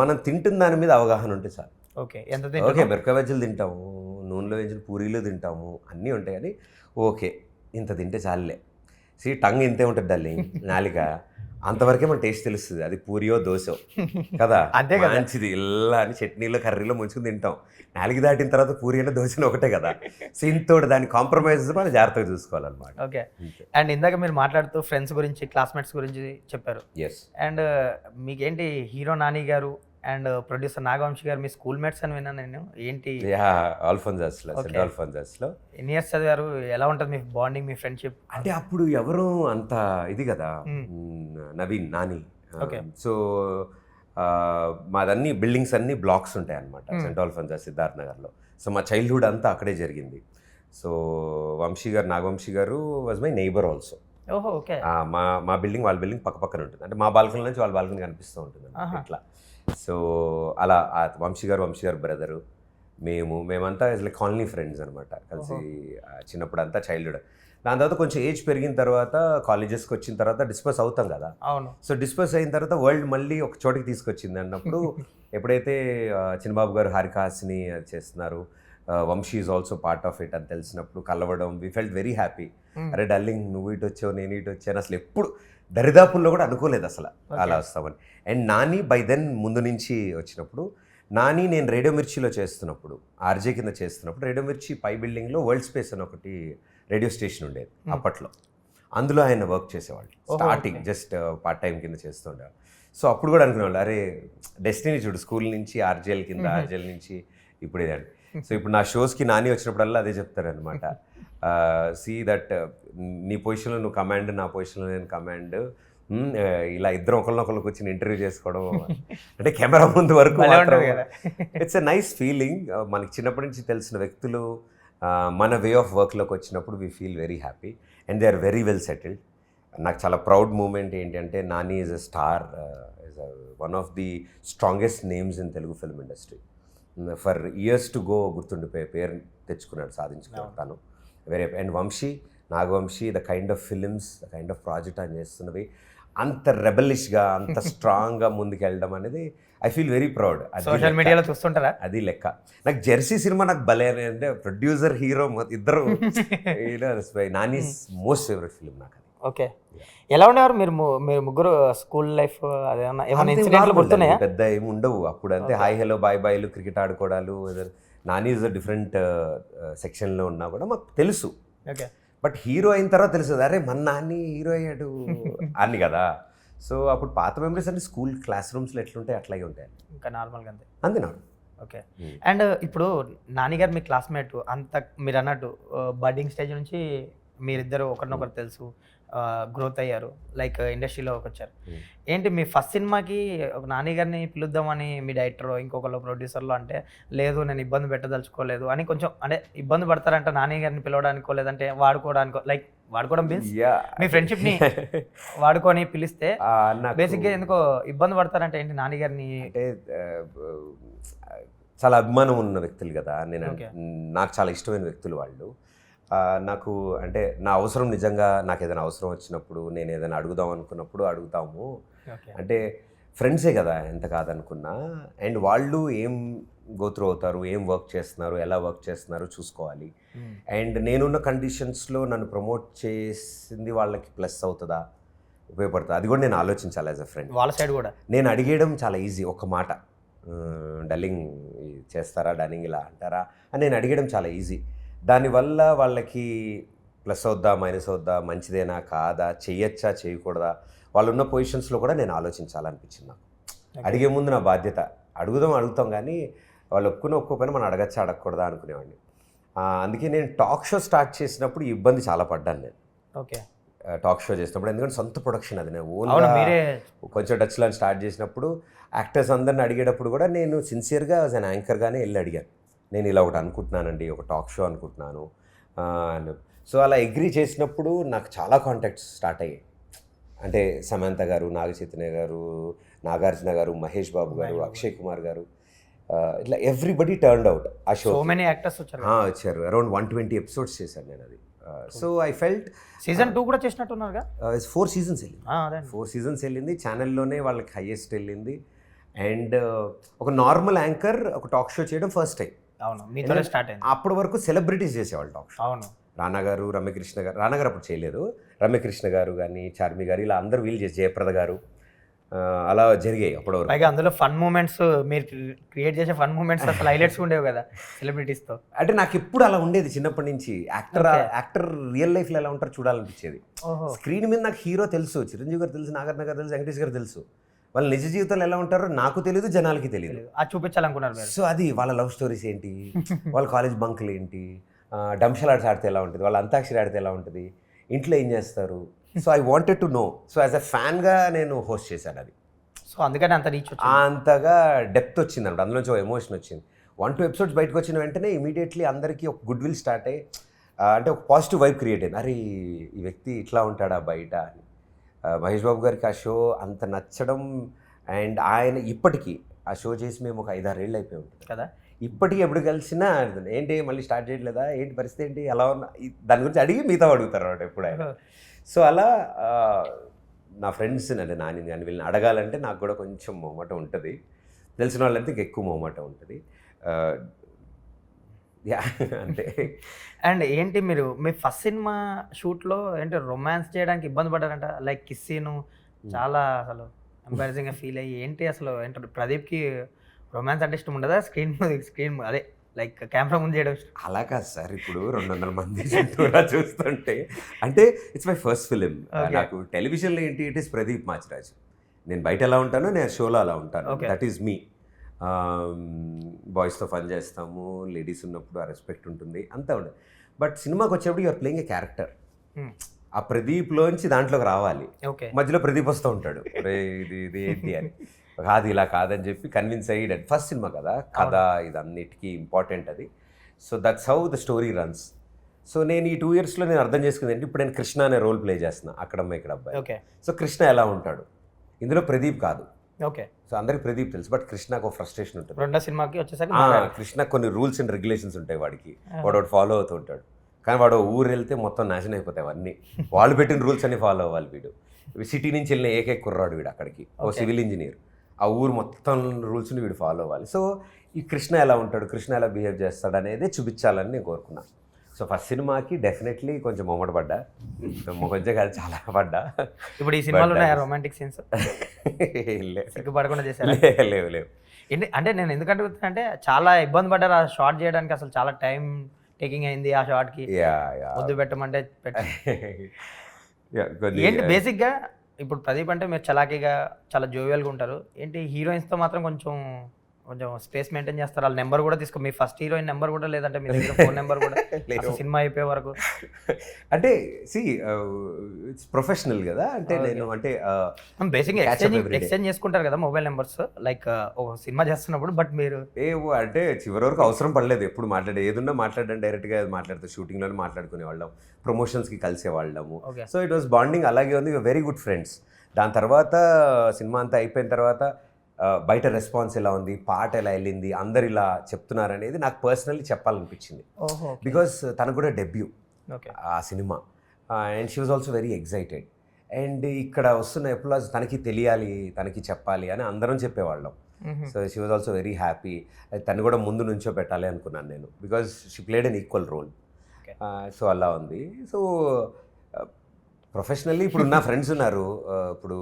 మనం తింటున్న దాని మీద అవగాహన ఉంటే చాలు. ఓకే. ఎంత ఓకే, తింటున్నావు? మిరపకాయ బజ్జీలు తింటాము, నూనెలో వేయించిన పూరీలు తింటాము, అన్నీ ఉంటాయి కానీ ఓకే ఇంత తింటే చాలులే. టంగ్ ఇంతే ఉంటుంది డార్లింగ్, నాలిక అంతవరకే మన టేస్ట్ తెలుస్తుంది, అది పూరియో దోశో కదా. అంతే కదా. మంచిది ఇలా అని చట్నీలో కర్రీలో ముంచుకుని తింటాం. నాలుగు దాటిన తర్వాత పూరి అయినా దోశను ఒకటే కదా. సో ఇంతోటి దాన్ని కాంప్రమైజ్ మనం జాగ్రత్తగా చూసుకోవాలన్నమాట. ఓకే. అండ్ ఇందాక మీరు మాట్లాడుతూ ఫ్రెండ్స్ గురించి, క్లాస్మేట్స్ గురించి చెప్పారు. ఎస్. అండ్ మీకేంటి హీరో నాని గారు అండ్ ప్రొడ్యూసర్ నాగవంశి గారు మీ స్కూల్ మేట్స్ అని విన్నాను నేను. ఏంటి ఆల్ఫోన్సాస్లో, సెంట్ ఆల్ఫోన్సాస్లో ఎన్ని ఇయర్స్ చదివారు? ఎలా ఉంటుంది మీ బాండింగ్, మీ ఫ్రెండ్షిప్? అంటే అప్పుడు ఎవరు అంత ఇది కదా, నవీన్, నాని. Okay. సో మాదన్నీ బిల్డింగ్స్ అన్నీ బ్లాక్స్ ఉంటాయి అనమాట సెంట్ ఆల్ఫోన్సాస్ సిద్ధార్థ్ నగర్లో. సో మా చైల్డ్హుడ్ అంతా అక్కడే జరిగింది. సో వంశీ గారు, నాగవంశీ గారు వాజ్ మై నైబర్ ఆల్సో. ఓహో, ఓకే. మా బిల్డింగ్ వాళ్ళ బిల్డింగ్ పక్క పక్కన ఉంటుంది, అంటే మా బాల్కనీ నుంచి వాళ్ళ బాల్కనీ కనిపిస్తూ ఉంటుంది ఇట్లా. సో అలా వంశీ గారు బ్రదరు, మేమంతా లైక్ కాలనీ ఫ్రెండ్స్ అనమాట, కలిసి చిన్నప్పుడు అంతా చైల్డ్హుడ్. దాని తర్వాత కొంచెం ఏజ్ పెరిగిన తర్వాత కాలేజెస్కి వచ్చిన తర్వాత డిస్పర్స్ అవుతాం కదా. అవును. సో డిస్పర్స్ అయిన తర్వాత వరల్డ్ మళ్ళీ ఒక చోటికి తీసుకొచ్చింది అన్నప్పుడు ఎప్పుడైతే చిన్నబాబు గారు హారికాస్ని చేస్తున్నారు, Vamsi is also part of it అని తెలిసినప్పుడు కలవడం, వీ ఫెల్ట్ వెరీ హ్యాపీ. అరే డార్లింగ్, నువ్వు ఇటు వచ్చావు, నేను ఇటు వచ్చాను, అసలు ఎప్పుడు దరిదాపుల్లో కూడా అనుకోలేదు అసలు అలా వస్తామని. అండ్ నాని బై దెన్ ముందు నుంచి వచ్చినప్పుడు, నాని నేను రేడియో మిర్చిలో చేస్తున్నప్పుడు, ఆర్జే కింద చేస్తున్నప్పుడు, రేడియో మిర్చి పై బిల్డింగ్లో వరల్డ్ స్పేస్ అని ఒకటి రేడియో స్టేషన్ ఉండేది అప్పట్లో, అందులో ఆయన వర్క్ చేసేవాళ్ళు స్టార్టింగ్, జస్ట్ పార్ట్ టైం కింద చేస్తుండేవాళ్ళు. సో అప్పుడు కూడా అనుకునేవాళ్ళు, అరే డెస్టినీ చూడు, స్కూల్ నుంచి ఆర్జేల కింద, ఆర్జేల నుంచి ఇప్పుడు ఇదండి. సో ఇప్పుడు నా షోస్కి నాని వచ్చినప్పుడల్లా అదే చెప్తారనమాట, సీ దట్ నీ పొజిషన్లో నువ్వు కమాండ్, నా పొజిషన్లో నేను కమాండ్, ఇలా ఇద్దరం ఒకరినొకరు కూర్చొని ఇంటర్వ్యూ చేసుకోవడం, అంటే కెమెరా ముందు వరకు ఇట్స్ ఎ నైస్ ఫీలింగ్. మనకి చిన్నప్పటి నుంచి తెలిసిన వ్యక్తులు మన వే ఆఫ్ వర్క్లోకి వచ్చినప్పుడు we feel very happy and they are very well settled. నాకు చాలా ప్రౌడ్ మూమెంట్ ఏంటంటే, Nani is a star, is one of the strongest names in Telugu film industry. For years to go గుర్తుండిపోయే పేరు తెచ్చుకున్నాడు, సాధించుకున్నాడు తను. Very. And Vamsi, Naga Vamsi, the kind of films, the kind of project ఆయన చేస్తున్నవి, అంత రెబలిష్గా, అంత స్ట్రాంగ్గా ముందుకెళ్ళడం అనేది I feel very proud. Social మీడియాలో చూస్తుంటారా? అది లెక్క. నాకు జెర్సీ సినిమా నాకు భలే, అంటే ప్రొడ్యూసర్ హీరో ఇద్దరు నానీస్ మోస్ట్ ఫేవరెట్ ఫిలిం నాకు. ఓకే. ఎలా ఉండేవారు మీరు ముగ్గురు స్కూల్ లైఫ్? ఏమైనా ఇన్సిడెంట్లు గుర్తున్నాయా? పెద్ద ఏమి ఉండవు అప్పుడు, అంతే హాయ్ హలో బాయ్ బాయ్లు, క్రికెట్ ఆడుకోవడాలు. నాని ఈజ్ డిఫరెంట్ సెక్షన్లో ఉన్నా కూడా మాకు తెలుసు. ఓకే. బట్ హీరో అయిన తర్వాత తెలుస్తుంది, అరే మన నాని హీరో అయ్యాడు అని కదా. సో అప్పుడు పాత మెమరీస్ అంటే స్కూల్ క్లాస్ రూమ్స్లో ఎట్లుంటాయి అట్లాగే ఉంటాయి, ఇంకా నార్మల్గా అంతే అంతే నాకు. ఓకే. అండ్ ఇప్పుడు నానిగారు మీ క్లాస్మేట్, అంత మీరు అన్నట్టు బడ్డింగ్ స్టేజ్ నుంచి మీరిద్దరు ఒకరినొకరు తెలుసు, గ్రోత్ అయ్యారు, లైక్ ఇండస్ట్రీలోకి వచ్చారు. ఏంటి మీ ఫస్ట్ సినిమాకి ఒక నాని గారిని పిలుద్దామని మీ డైరెక్టర్ ఇంకొకరు ప్రొడ్యూసర్లో అంటే, లేదు నేను ఇబ్బంది పెట్టదలుచుకోలేదు అని కొంచెం, అంటే ఇబ్బంది పడతారంట నాని గారిని పిలవడానికో లేదంటే వాడుకోవడానికో, లైక్ వాడుకోవడం మీన్స్ మీ ఫ్రెండ్షిప్ని వాడుకొని పిలిస్తే బేసిక్గా ఎందుకో ఇబ్బంది పడతారంటే ఏంటి నాని గారిని? అంటే చాలా అభిమానం ఉన్న వ్యక్తులు కదా, నేను నాకు చాలా ఇష్టమైన వ్యక్తులు వాళ్ళు. నాకు అంటే నా అవసరం, నిజంగా నాకు ఏదైనా అవసరం వచ్చినప్పుడు, నేను ఏదైనా అడుగుదాం అనుకున్నప్పుడు అడుగుతాము, అంటే ఫ్రెండ్సే కదా ఎంత కాదనుకున్నా. అండ్ వాళ్ళు ఏం గోత్రూ అవుతారు, ఏం వర్క్ చేస్తున్నారు, ఎలా వర్క్ చేస్తున్నారు చూసుకోవాలి. అండ్ నేనున్న కండిషన్స్లో నన్ను ప్రమోట్ చేసింది వాళ్ళకి ప్లస్ అవుతుందా, ఉపయోగపడుతుంది, అది కూడా నేను ఆలోచించాలి యాజ్ అ ఫ్రెండ్. వాళ్ళ సైడ్ కూడా నేను అడిగేయడం చాలా ఈజీ, ఒక మాట, డల్లింగ్ చేస్తారా, డల్లింగ్ ఇలా అంటారా అని నేను అడిగేయడం చాలా ఈజీ. దానివల్ల వాళ్ళకి ప్లస్ అవుద్దా, మైనస్ అవుద్దా, మంచిదేనా కాదా, చెయ్యొచ్చా చేయకూడదా, వాళ్ళు ఉన్న పొజిషన్స్లో కూడా నేను ఆలోచించాలనిపించింది నాకు. అడిగే ముందు నా బాధ్యత, అడుగుతాం కానీ వాళ్ళు ఒప్పుకోకపోయినా మనం అడగచ్చా అడగకూడదా అనుకునేవాడిని. అందుకే నేను టాక్ షో స్టార్ట్ చేసినప్పుడు ఇబ్బంది చాలా పడ్డాను నేను. ఓకే. టాక్ షో చేసినప్పుడు, ఎందుకంటే సొంత ప్రొడక్షన్ అది, నేను ఓన్గా కొంచెం టచ్లో స్టార్ట్ చేసినప్పుడు యాక్టర్స్ అందరిని అడిగేటప్పుడు కూడా నేను సిన్సియర్గా యాజ్ అన్ యాంకర్గానే వెళ్ళి అడిగాను, నేను ఇలా ఒకటి అనుకుంటున్నానండి, ఒక టాక్ షో అనుకుంటున్నాను. సో అలా అగ్రీ చేసినప్పుడు నాకు చాలా కాంటాక్ట్స్ స్టార్ట్ అయ్యాయి. అంటే సమంత గారు, నాగ చైతన్య గారు, నాగార్జున గారు, మహేష్ బాబు గారు, అక్షయ్ కుమార్ గారు, ఇట్లా ఎవ్రీబడి టర్న్డ్ అవుట్. ఆ షో వచ్చారు. అరౌండ్ 120 ఎపిసోడ్స్ చేశాను నేను అది. సో ఐ ఫెల్ట్ సీజన్ 2 కూడా చేసినట్టున్నారుగా. 4 సీజన్స్ వెళ్ళింది. 4 సీజన్స్ వెళ్ళింది, ఛానల్లోనే వాళ్ళకి హైయెస్ట్ వెళ్ళింది. అండ్ ఒక నార్మల్ యాంకర్ ఒక టాక్ షో చేయడం ఫస్ట్ టైం. అవును, మీతోనే స్టార్ట్ అయింది. అప్పటి వరకు సెలబ్రిటీస్ చేసేవాళ్ళు టాక్ షో. అవును, రానా గారు, రమ్యకృష్ణ గారు, రానా గారు అప్పుడు చేయలేదు, రమ్యకృష్ణ గారు కానీ, చార్మి గారు, ఇలా అందరూ వీళ్ళు చేసి, జయప్రద గారు, అలా జరిగాయి అప్పటి వరకు. పైగా అందులో ఫన్ మూమెంట్స్ మీరు క్రియేట్ చేసే ఫన్ మూమెంట్స్ అసలు హైలైట్స్ ఉండేవి కదా సెలబ్రిటీస్తో. అంటే నాకు ఎప్పుడు అలా ఉండేది చిన్నప్పటి నుంచి. యాక్టర్ రియల్ లైఫ్లో ఎలా ఉంటారో చూడాలనిపించేది. ఓహో, స్క్రీన్ మీద నాకు హీరో తెలుసు, చిరంజీవి గారు తెలుసు, నాగార్జున గారు తెలుసు, వెంకటేష్ గారు తెలుసు. వాళ్ళ నిజ జీవితంలో ఎలా ఉంటారో నాకు తెలియదు, జనాలకి తెలియదు. అది చూపించాలనుకున్నారు మీరు. సో అది వాళ్ళ లవ్ స్టోరీస్ ఏంటి, వాళ్ళ కాలేజ్ బంకులు ఏంటి, డంషలాడ్స్ ఆడితే ఎలా ఉంటుంది, వాళ్ళ అంతాక్షరి ఆడితే ఎలా ఉంటుంది, ఇంట్లో ఏం చేస్తారు. So I wanted to know. So as a ఫ్యాన్గా నేను హోస్ట్ చేశాను అది. సో అందుకని అంత రీచ్ వచ్చింది, అంతగా డెప్త్ వచ్చింది అనమాట, అందులోంచి ఒక ఎమోషన్ వచ్చింది. 1-2 ఎపిసోడ్స్ బయటకు వచ్చిన వెంటనే ఇమీడియట్లీ అందరికీ ఒక గుడ్ విల్ స్టార్ట్ అయ్యి, అంటే ఒక పాజిటివ్ వైబ్ క్రియేట్ అయింది. అరే ఈ వ్యక్తి ఇట్లా ఉంటాడా బయట అని. మహేష్ బాబు గారికి ఆ షో అంత నచ్చడం, అండ్ ఆయన ఇప్పటికీ ఆ షో చేసి మేము ఒక 5-6 ఏళ్ళు అయిపోయి ఉంటుంది కదా. ఇప్పటికీ ఎప్పుడు కలిసినా ఏంటి మళ్ళీ స్టార్ట్ చేయట్లేదా, ఏంటి పరిస్థితి ఏంటి, ఎలా ఉన్నా, దాని గురించి అడిగి మీతో అడుగుతారు అన్నమాట ఎప్పుడు ఆయన. సో అలా నా ఫ్రెండ్స్ అంటే నాని కానీ వీళ్ళని అడగాలంటే నాకు కూడా కొంచెం మొహమాట ఉంటుంది. తెలిసిన వాళ్ళంటే ఎక్కువ మొహమాట ఉంటుంది. అంటే అండ్ ఏంటి మీరు మీ ఫస్ట్ సినిమా షూట్లో ఏంటి రొమాన్స్ చేయడానికి ఇబ్బంది పడ్డారంట, లైక్ కిస్ సీను చాలా అసలు ఎంబారసింగ్గా ఫీల్ అయ్యి, ఏంటి అసలు ఏంటంటే ప్రదీప్కి రొమాన్స్ అంటే ఇష్టం ఉండదా, స్క్రీన్ అదే లైక్ కెమెరా ముందు చేయడం ఇష్టం? అలా కాదు సార్, ఇప్పుడు 200 మంది చుట్టూరా చూస్తుంటే, అంటే ఇట్స్ మై ఫస్ట్ ఫిలిం. నాకు టెలివిజన్లో ఏంటి, ఇట్ ఈస్ ప్రదీప్ మాచిరాజు. నేను బయట ఎలా ఉంటానో నేను షోలో అలా ఉంటాను. That is me. బాయ్స్తో ఫన్ చేస్తాము, లేడీస్ ఉన్నప్పుడు ఆ రెస్పెక్ట్ ఉంటుంది, అంతా ఉండదు. బట్ సినిమాకి వచ్చేప్పుడు యూఆర్ ప్లేయింగ్ ఏ క్యారెక్టర్. ఆ ప్రదీప్లోంచి దాంట్లోకి రావాలి. ఓకే, మధ్యలో ప్రదీప్ వస్తూ ఉంటాడు, రే ఇది ఏంటి అని. కాదు ఇలా కాదని చెప్పి కన్విన్స్ అయ్యి, ఫస్ట్ సినిమా కదా, కథ ఇదన్నిటికీ ఇంపార్టెంట్ అది. So that's how the story runs. So నేను ఈ 2 yearsలో నేను అర్థం చేసుకుంది ఏంటి, ఇప్పుడు నేను కృష్ణ అనే రోల్ ప్లే చేస్తున్నా, అక్కడమ్మ ఇక్కడ అబ్బాయి. ఓకే, సో కృష్ణ ఎలా ఉంటాడు ఇందులో, ప్రదీప్ కాదు. ఓకే, సో అందరికి ప్రదీప్ తెలుసు, బట్ కృష్ణకు ఒక ఫ్రస్ట్రేషన్ ఉంటుంది. రెండో సినిమాకి వచ్చేసరికి కృష్ణ కొన్ని రూల్స్ అండ్ రెగ్యులేషన్స్ ఉంటాయి వాడికి, వాడు ఫాలో అవుతూ ఉంటాడు. కానీ వాడు ఊరు వెళ్తే మొత్తం నాశనం అయిపోతాయి అవన్నీ. వాళ్ళు పెట్టిన రూల్స్ అన్ని ఫాలో అవ్వాలి వీడు. సిటీ నుంచి వెళ్ళిన ఏకైక కుర్రాడు వీడు, అక్కడికి ఓ సివిల్ ఇంజనీర్. ఆ ఊరు మొత్తం రూల్స్ని వీడు ఫాలో అవ్వాలి. సో ఈ కృష్ణ ఎలా ఉంటాడు, కృష్ణ ఎలా బిహేవ్ చేస్తాడు అనేది చూపించాలని నేను కోరుకున్నాను. సో ఫస్ట్ సినిమాకి డెఫినెట్లీ కొంచెం మొమ్మట పడ్డా, కొంచెం కాదు చాలా పడ్డా. ఇప్పుడు ఈ సినిమాలో రొమాంటిక్ సీన్స్ సిగ్గుపడకుండా చేశారు? లేవు. అంటే నేను ఎందుకంటే అంటే చాలా ఇబ్బంది పడ్డారు ఆ షార్ట్ చేయడానికి, అసలు చాలా టైం టేకింగ్ అయింది ఆ షార్ట్కి. ముద్దు పెట్టమంటే ఏంటి బేసిక్గా ఇప్పుడు ప్రదీప్ అంటే మీరు చలాకీగా చాలా జోవియల్గా ఉంటారు, ఏంటి హీరోయిన్స్తో మాత్రం కొంచెం స్పేస్ మెయింటైన్ చేస్తారు. వాళ్ళ నెంబర్ కూడా మీ ఫస్ట్ హీరోయిన్ నెంబర్ కూడా లేదంటే మీ దగ్గర ఫోన్ నెంబర్ కూడా సినిమా అయిపోయే వరకు? అంటే ఇట్స్ ప్రొఫెషనల్ కదా, అంటే నేను అంటే బేసిక్గా ఎక్స్చేంజ్ చేసుకుంటారు కదా మొబైల్ నెంబర్స్, లైక్ ఒక సినిమా చేస్తున్నప్పుడు. బట్ మీరు అంటే చివరి వరకు అవసరం పడలేదు ఎప్పుడు ఏదున్నా మాట్లాడడం, డైరెక్ట్గా మాట్లాడుతూ షూటింగ్లోనే మాట్లాడుకునే వాళ్ళం, ప్రమోషన్స్కి కలిసేవాళ్ళము. సో ఇట్ వాస్ బాండింగ్ అలాగే ఉంది, వెరీ గుడ్ ఫ్రెండ్స్. దాని తర్వాత సినిమా అంతా అయిపోయిన తర్వాత బయట రెస్పాన్స్ ఎలా ఉంది, పాట ఎలా వెళ్ళింది, అందరు ఇలా చెప్తున్నారు అనేది నాకు పర్సనల్లీ చెప్పాలనిపించింది. బికాస్ తనకు కూడా డెబ్యూ ఆ cinema, and she was also very excited. And ఇక్కడ వస్తున్న ఎప్లాజ్ తనకి తెలియాలి, తనకి చెప్పాలి అని అందరం చెప్పేవాళ్ళం. So she was also very happy. తను కూడా ముందు నుంచో పెట్టాలి అనుకున్నాను నేను, because she played an equal role. So అలా ఉంది. సో ప్రొఫెషనల్లీ ఇప్పుడు ఉన్న ఫ్రెండ్స్ ఉన్నారు, ఇప్పుడు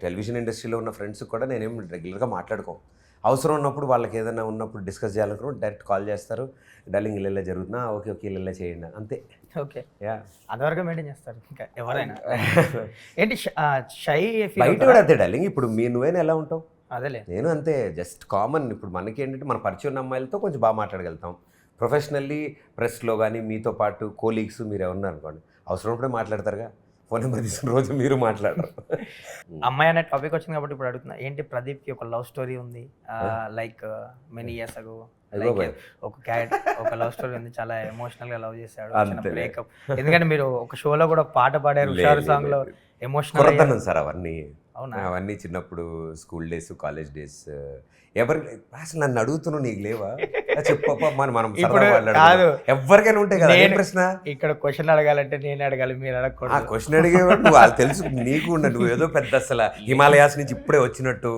టెలివిజన్ ఇండస్ట్రీలో ఉన్న ఫ్రెండ్స్ కూడా నేనేం రెగ్యులర్గా మాట్లాడుకోం. అవసరం ఉన్నప్పుడు వాళ్ళకి ఏదైనా ఉన్నప్పుడు డిస్కస్ చేయాలనుకున్నా డైరెక్ట్ కాల్ చేస్తారు, డార్లింగ్ ఇలా జరుగుతున్నా, ఓకే ఇలా చేయండి, అంతే. ఓకే, అంతవరకు మెయింటైన్ చేస్తారు ఇంకా ఎవరైనా. ఏంటి షై బయట కూడా అంతే డార్లింగ్. ఇప్పుడు నువ్వేనా ఎలా ఉంటావు? అదేలే, నేను అంతే, జస్ట్ కామన్. ఇప్పుడు మనకి ఏంటంటే మన పరిచయం ఉన్న అమ్మాయిలతో కొంచెం బాగా మాట్లాడగలుగుతాం. ప్రొఫెషనల్లీ ప్రెస్లో కానీ మీతో పాటు కోలీగ్స్ మీరు ఎవరున్నారు అనుకోండి, అవసరం ఉన్నప్పుడే మాట్లాడతారుగా, ఫోన్ నెంబర్ తీసుకున్న రోజు మీరు మాట్లాడరు. అమ్మాయి అనే టాపిక్ వచ్చింది కాబట్టి ఇప్పుడు అడుగుతున్నా, ఏంటి ప్రదీప్కి ఒక లవ్ స్టోరీ ఉంది, లైక్ మెనీ ఇయర్స్ అగో ఒక లవ్ స్టోరీ ఉంది, చాలా ఎమోషనల్ గా లవ్ చేశాడు, బ్రేకప్. ఎందుకంటే మీరు ఒక షోలో కూడా పాట పాడారు, హుషారు సాంగ్ లో ఎమోషనల్ సార్ అవన్నీ. అవునా? అవన్నీ చిన్నప్పుడు స్కూల్ డేస్, కాలేజ్ డేస్. ఎవరు అసలు నన్ను అడుగుతున్నావు నీకు లేవా? చెప్పప్ప మనం ఇప్పుడు సరదాగా కాదు. మాట్లాడుకుందాం. ఎవరికైనా ఉంటాయి కదా అదే నేను ప్రశ్న. ఇక్కడ క్వశ్చన్ అడగాలంటే నేను అడగాలి, మీరు ఆ అడగకూడదు. క్వశ్చన్ అడిగేవాడు నువ్వు, వాళ్ళు తెలుసు నీకు ఉండ, నువ్వు ఏదో పెద్ద అసలు హిమాలయాస్ నుంచి ఇప్పుడే వచ్చినట్టు.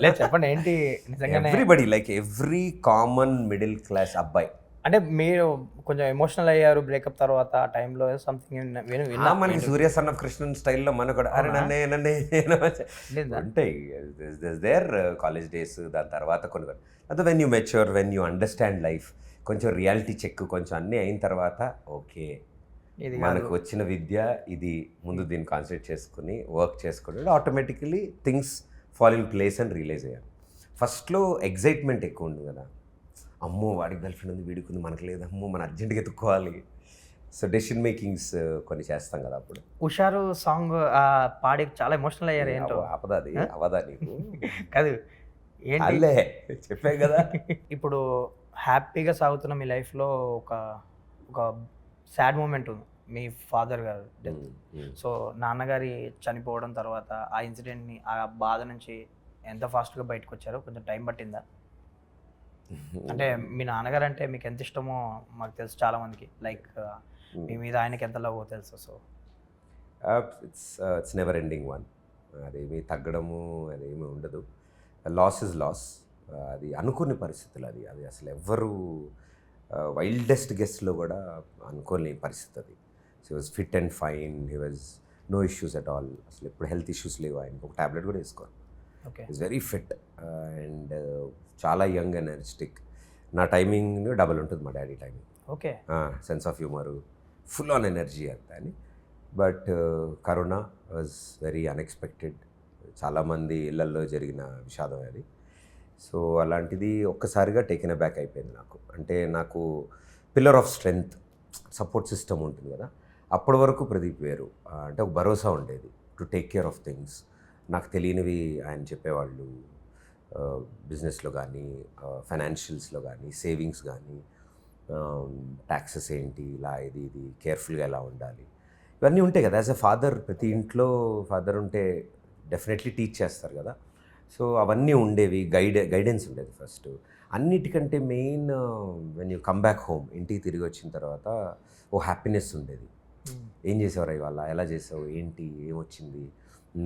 లేదు చెప్పండి, ఏంటి నిజంగానే everybody like every common middle class అబ్బాయి. అంటే మీరు కొంచెం ఎమోషనల్ అయ్యారు బ్రేకప్ తర్వాత, ఆ టైంలో సంథింగ్ మనకి సూర్య సన్ ఆఫ్ కృష్ణన్ స్టైల్లో మన కూడా అరే నన్నే ఉంటాయి దేర్ కాలేజ్ డేస్. దాని తర్వాత కొన్ని అంటే when you mature, when you understand life, కొంచెం రియాలిటీ చెక్ కొంచెం అన్నీ అయిన తర్వాత ఓకే ఇది మనకు వచ్చిన విద్య ఇది, ముందు దీన్ని కాన్సన్ట్రేట్ చేసుకుని వర్క్ చేసుకుని automatically things fall in place అని రియలైజ్ అయ్యాను. ఫస్ట్లో ఎగ్జైట్మెంట్ ఎక్కువ ఉంది కదా, అమ్మో వాడికి గర్ల్ ఫ్రెండ్ ఉంది, వీడికి ఉంది, మనకు లేదు, అమ్మో మనం అర్జెంట్గా ఎత్తుక్కోవాలి. సో డెసిషన్ మేకింగ్స్ కొన్ని చేస్తాం కదా అప్పుడు. హుషారు సాంగ్ పాడి చాలా ఎమోషనల్ అయ్యారు ఏంటో. ఆపదాది అవదా నీకు కాదు ఏంటి అల్లే చెప్పే కదా. ఇప్పుడు హ్యాపీగా సాగుతున్న మీ లైఫ్లో ఒక ఒక సాడ్ మూమెంట్ ఉంది, మీ ఫాదర్ గారు డెత్. సో నాన్నగారి చనిపోవడం తర్వాత ఆ ఇన్సిడెంట్ని, ఆ బాధ నుంచి ఎంత ఫాస్ట్గా బయటకు వచ్చారో, కొంచెం టైం పట్టిందా? అంటే మీ నాన్నగారు అంటే మీకు ఎంత ఇష్టమో మాకు తెలుసు చాలా మందికి, లైక్ మీ మీద ఆయనకి ఎంత లవ్ తెలుసు. So it's never ending one. అదేమీ తగ్గడము అదేమీ ఉండదు. Loss is loss. అది అనుకునే పరిస్థితులు, అది అది అసలు ఎవ్వరు వైల్డెస్ట్ గెస్ట్లో కూడా అనుకోని పరిస్థితి అది. So was fit and fine, he was no issues at all. అసలు ఎప్పుడు హెల్త్ ఇష్యూస్ లేవు ఆయనకు, ఒక ట్యాబ్లెట్ కూడా వేసుకోరు. Okay, is very fit and చాలా యంగ్ ఎనర్జెటిక్. నా టైమింగ్ డబల్ ఉంటుంది మా daddy timing. Okay, sense of humour, full on energy అంతా అని. But corona was very unexpected. చాలామంది ఇళ్లల్లో జరిగిన విషాదం అది. సో అలాంటిది ఒక్కసారిగా టేకెన్ బ్యాక్ అయిపోయింది నాకు. అంటే నాకు pillar of strength, support system ఉంటుంది కదా, అప్పటి వరకు ప్రదీప్ వేరు. అంటే ఒక భరోసా ఉండేది to take care of things. నాకు తెలియనివి ఆయన చెప్పేవాళ్ళు, బిజినెస్లో కానీ, ఫైనాన్షియల్స్లో కానీ, సేవింగ్స్ కానీ, ట్యాక్సెస్ ఏంటి, ఇలా ఇది ఇది కేర్ఫుల్గా ఎలా ఉండాలి, ఇవన్నీ ఉంటాయి కదా. యాజ్ ఎ ఫాదర్, ప్రతి ఇంట్లో ఫాదర్ ఉంటే డెఫినెట్లీ టీచ్ చేస్తారు కదా. సో అవన్నీ ఉండేవి, గైడెన్స్ ఉండేది ఫస్ట్. అన్నిటికంటే main when you come back home, ఇంటికి తిరిగి వచ్చిన తర్వాత ఓ హ్యాపీనెస్ ఉండేది. ఏం చేసేవారు ఇవాళ, ఎలా చేసావు, ఏంటి, ఏమొచ్చింది,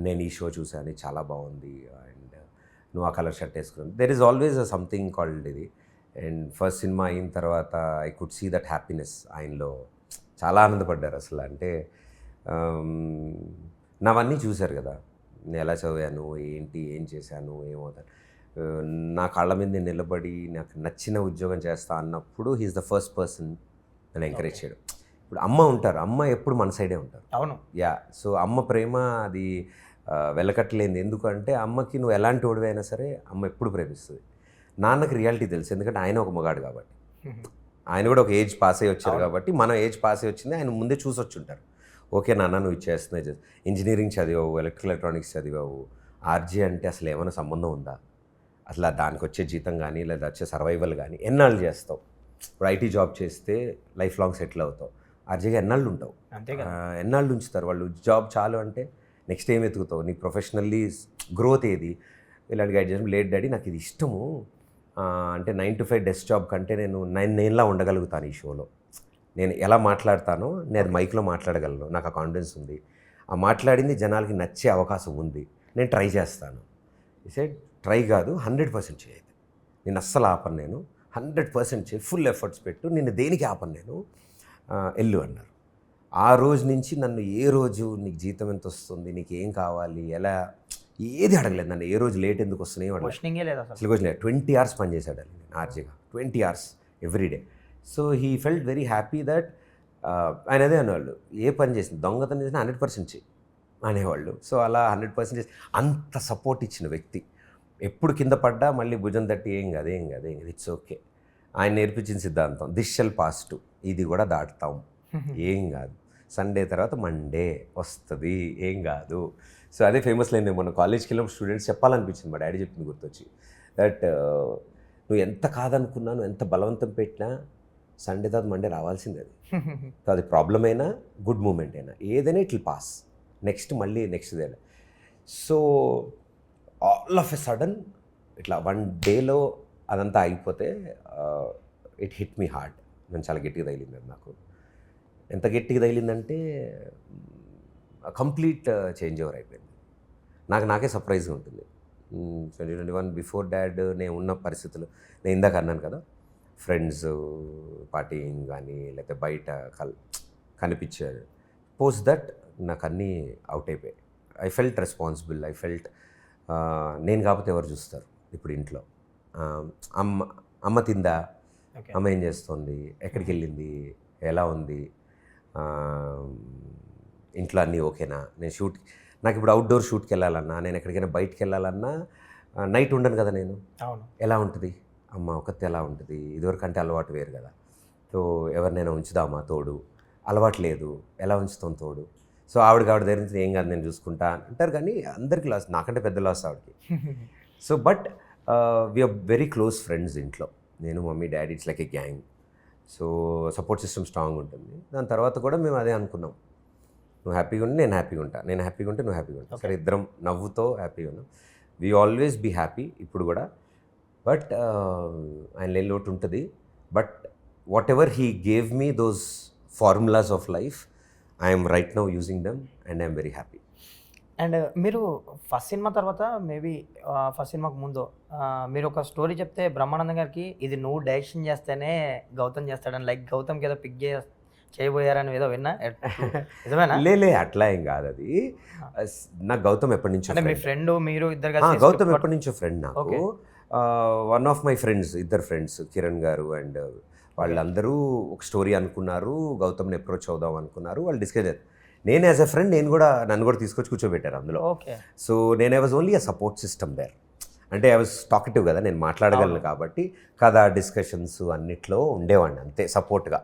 నేను ఈ షో చూసాను చాలా బాగుంది, అండ్ నువ్వు ఆ కలర్ షర్ట్ వేసుకున్నాను. There is always something called ఇది. అండ్ ఫస్ట్ సినిమా అయిన తర్వాత I could see that happiness ఆయనలో. చాలా ఆనందపడ్డారు అసలు. అంటే నావన్నీ చూశారు కదా, నేను ఎలా చదివాను, ఏంటి, ఏం చేశాను, ఏమవుతాను, నా కాళ్ళ మీద నేను నిలబడి నాకు నచ్చిన ఉద్యోగం చేస్తా అన్నప్పుడు హీఈస్ ద ఫస్ట్ పర్సన్ నన్ను ఎంకరేజ్ చేయడం. ఇప్పుడు అమ్మ ఉంటారు, అమ్మ ఎప్పుడు మన సైడే ఉంటారు. అవును, యా. సో అమ్మ ప్రేమ అది వెలకట్టలేంది. ఎందుకంటే అమ్మకి నువ్వు ఎలాంటి వాడివైనా సరే అమ్మ ఎప్పుడు ప్రేమిస్తుంది. నాన్నకి రియాలిటీ తెలుసు, ఎందుకంటే ఆయన ఒక మగాడు కాబట్టి. ఆయన కూడా ఒక ఏజ్ పాస్ అయ్యి వచ్చారు కాబట్టి, మనం ఏజ్ పాస్ అయ్యి వచ్చింది ఆయన ముందే చూసి వచ్చి ఉంటారు. ఓకే నాన్న నువ్వు ఇచ్చేస్తున్నాయి, ఇంజనీరింగ్ చదివావు, ఎలక్ట్రికల్ చదివావు, ఆర్జీ అంటే అసలు ఏమైనా సంబంధం ఉందా, అసలు దానికి వచ్చే జీతం కానీ లేదా వచ్చే సర్వైవల్ కానీ ఎన్నాళ్ళు చేస్తావు. ఇప్పుడు ఐటీ జాబ్ చేస్తే లైఫ్ లాంగ్ సెటిల్ అవుతావు, ఆర్జీగా ఎన్నాళ్ళు ఉంటావు, ఎన్నాళ్ళు ఉంచుతారు వాళ్ళు. జాబ్ చాలు అంటే నెక్స్ట్ ఏం ఎత్తుకుతావు, నీ ప్రొఫెషనల్లీ గ్రోత్ ఏది, ఇలాంటి గైడ్ చేసిన. లేట్ డాడీ నాకు ఇది ఇష్టము, అంటే 9 to 5 డెస్క్ జాబ్ కంటే నేను 9 నెలలా ఉండగలుగుతాను ఈ షోలో, నేను ఎలా మాట్లాడతానో నేను అది మైక్లో మాట్లాడగలను, నాకు ఆ కాన్ఫిడెన్స్ ఉంది, ఆ మాట్లాడింది జనాలకి నచ్చే అవకాశం ఉంది, నేను ట్రై చేస్తాను. సెడ్ ట్రై కాదు 100% చేయదు, నేను అస్సలు ఆపను, నేను 100% చేయి, ఫుల్ ఎఫర్ట్స్ పెట్టు, నేను దేనికి ఆపను, నేను ఎల్లు అన్నారు. ఆ రోజు నుంచి నన్ను ఏ రోజు నీకు జీతం ఎంత వస్తుంది, నీకు ఏం కావాలి, ఎలా, ఏది అడగలేదు నన్ను. ఏ రోజు లేట్ ఎందుకు వస్తున్నాయి అసలు క్వశ్చన్ లేదు. 20 hours పనిచేశాడు నేను ఆర్జీగా, 20 hours everyday. So he felt very happy that ఆయన అదే అనేవాళ్ళు, ఏ పని చేసింది దొంగతనం చేసినా 100% చేయి అనేవాళ్ళు. సో అలా 100% చేసి అంత సపోర్ట్ ఇచ్చిన వ్యక్తి. ఎప్పుడు కింద పడ్డా మళ్ళీ భుజం తట్టి ఏం కాదు, ఏం కాదు, ఏం కాదు, ఇట్స్ ఓకే. ఆయన నేర్పించిన సిద్ధాంతం దిస్ షల్ పాస్ టు, ఇది కూడా దాటుతాం, ఏం కాదు, సండే తర్వాత మండే వస్తుంది, ఏం కాదు. సో అదే ఫేమస్ లైన్. మొన్న కాలేజ్కి వెళ్ళిన స్టూడెంట్స్ చెప్పాలనిపించింది, మా డాడీ చెప్పింది గుర్తొచ్చి, దట్ నువ్వు ఎంత కాదనుకున్నా, నువ్వు ఎంత బలవంతం పెట్టినా సండే తర్వాత మండే రావాల్సిందే. అది ప్రాబ్లం అయినా గుడ్ మూమెంట్ అయినా ఏదైనా ఇట్ విల్ పాస్, నెక్స్ట్ మళ్ళీ next day. So all of a sudden ఇట్లా వన్ డేలో అదంతా అయిపోతే ఇట్ హిట్ మీ హార్డ్. నేను చాలా గట్టిగా తగిలింది అది నాకు. ఎంత గట్టిగా తగిలిందంటే కంప్లీట్ చేంజ్ ఓవర్ అయిపోయింది. నాకే సర్ప్రైజ్గా ఉంటుంది. 2021 బిఫోర్ డాడ్ నేను ఉన్న పరిస్థితులు నేను ఇందాక అన్నాను కదా, ఫ్రెండ్స్ పార్టీయింగ్ కానీ లేకపోతే బయట కనిపించారు. పోస్ట్ దట్ నాకు అన్నీ అవుట్ అయిపోయాయి. I felt responsible. I felt నేను కాకపోతే ఎవరు చూస్తారు ఇప్పుడు ఇంట్లో. అమ్మ తిందా, అమ్మ ఏం చేస్తుంది, ఎక్కడికి వెళ్ళింది, ఎలా ఉంది, ఇంట్లో అన్నీ ఓకేనా. నేను నాకు ఇప్పుడు అవుట్డోర్ షూట్కి వెళ్ళాలన్నా, నేను ఎక్కడికైనా బయటికి వెళ్ళాలన్నా నైట్ ఉండను కదా నేను. ఎలా ఉంటుంది అమ్మ ఒకతే, ఎలా ఉంటుంది. ఇదివరకు అంటే అలవాటు వేరు కదా. సో ఎవరినైనా ఉంచుదామా తోడు, అలవాటు లేదు, ఎలా ఉంచుతాం తోడు. సో ఆవిడ దగ్గర నుంచి ఏం కాదు నేను చూసుకుంటా అంటారు, కానీ అందరికీ లాస్, నాకంటే పెద్ద లాస్ ఆవిడకి. So but we are very close friends ఇంట్లో, నేను mummy daddy, it's like a gang. So support system strong ఉంటుంది. దాని తర్వాత కూడా మేము అదే అనుకున్నాం, నువ్వు హ్యాపీగా ఉండి నేను హ్యాపీగా ఉంటా, నేను హ్యాపీగా ఉంటే నువ్వు హ్యాపీగా ఉంటావు. సరే ఇద్దరం నవ్వుతో హ్యాపీగా ఉన్నాం. వీ ఆల్వేస్ బీ హ్యాపీ ఇప్పుడు కూడా. బట్ ఆయన లేని లోటు ఉంటుంది. But what ever he gave me those formulas of life, I'm right now using them and I'm very happy. And మీరు ఫస్ట్ సినిమా తర్వాత మేబీ ఫస్ట్ సినిమాకు ముందు మీరు ఒక స్టోరీ చెప్తే బ్రహ్మానందం గారికి ఇది నువ్వు డైరెక్షన్ చేస్తేనే గౌతమ్ చేస్తాడని, లైక్ గౌతమ్కి ఏదో పిక్ చేయబోయారని ఏదో విన్నా, నిజమేనా? లే అట్లా ఏం కాదు. అది నాకు గౌతమ్ ఎప్పటి నుంచో, మీ ఫ్రెండ్ మీరు ఇద్దరు గౌతమ్ ఎప్పటి నుంచో ఫ్రెండ్ నాకు. వన్ ఆఫ్ మై ఫ్రెండ్స్, ఇద్దరు ఫ్రెండ్స్, కిరణ్ గారు అండ్ వాళ్ళందరూ ఒక స్టోరీ అనుకున్నారు, గౌతమ్ని అప్రోచ్ అవుదాం అనుకున్నారు. వాళ్ళు డిస్కస్ చేశారు. నేను యాజ్ ఎ ఫ్రెండ్ నన్ను కూడా తీసుకొచ్చి కూర్చోబెట్టారు అందులో. సో నేను I was only a support system there. అంటే ఐ వాజ్ టాకటివ్ కదా, నేను మాట్లాడగలను కాబట్టి కథ డిస్కషన్స్ అన్నిట్లో ఉండేవాడిని అంతే సపోర్ట్గా.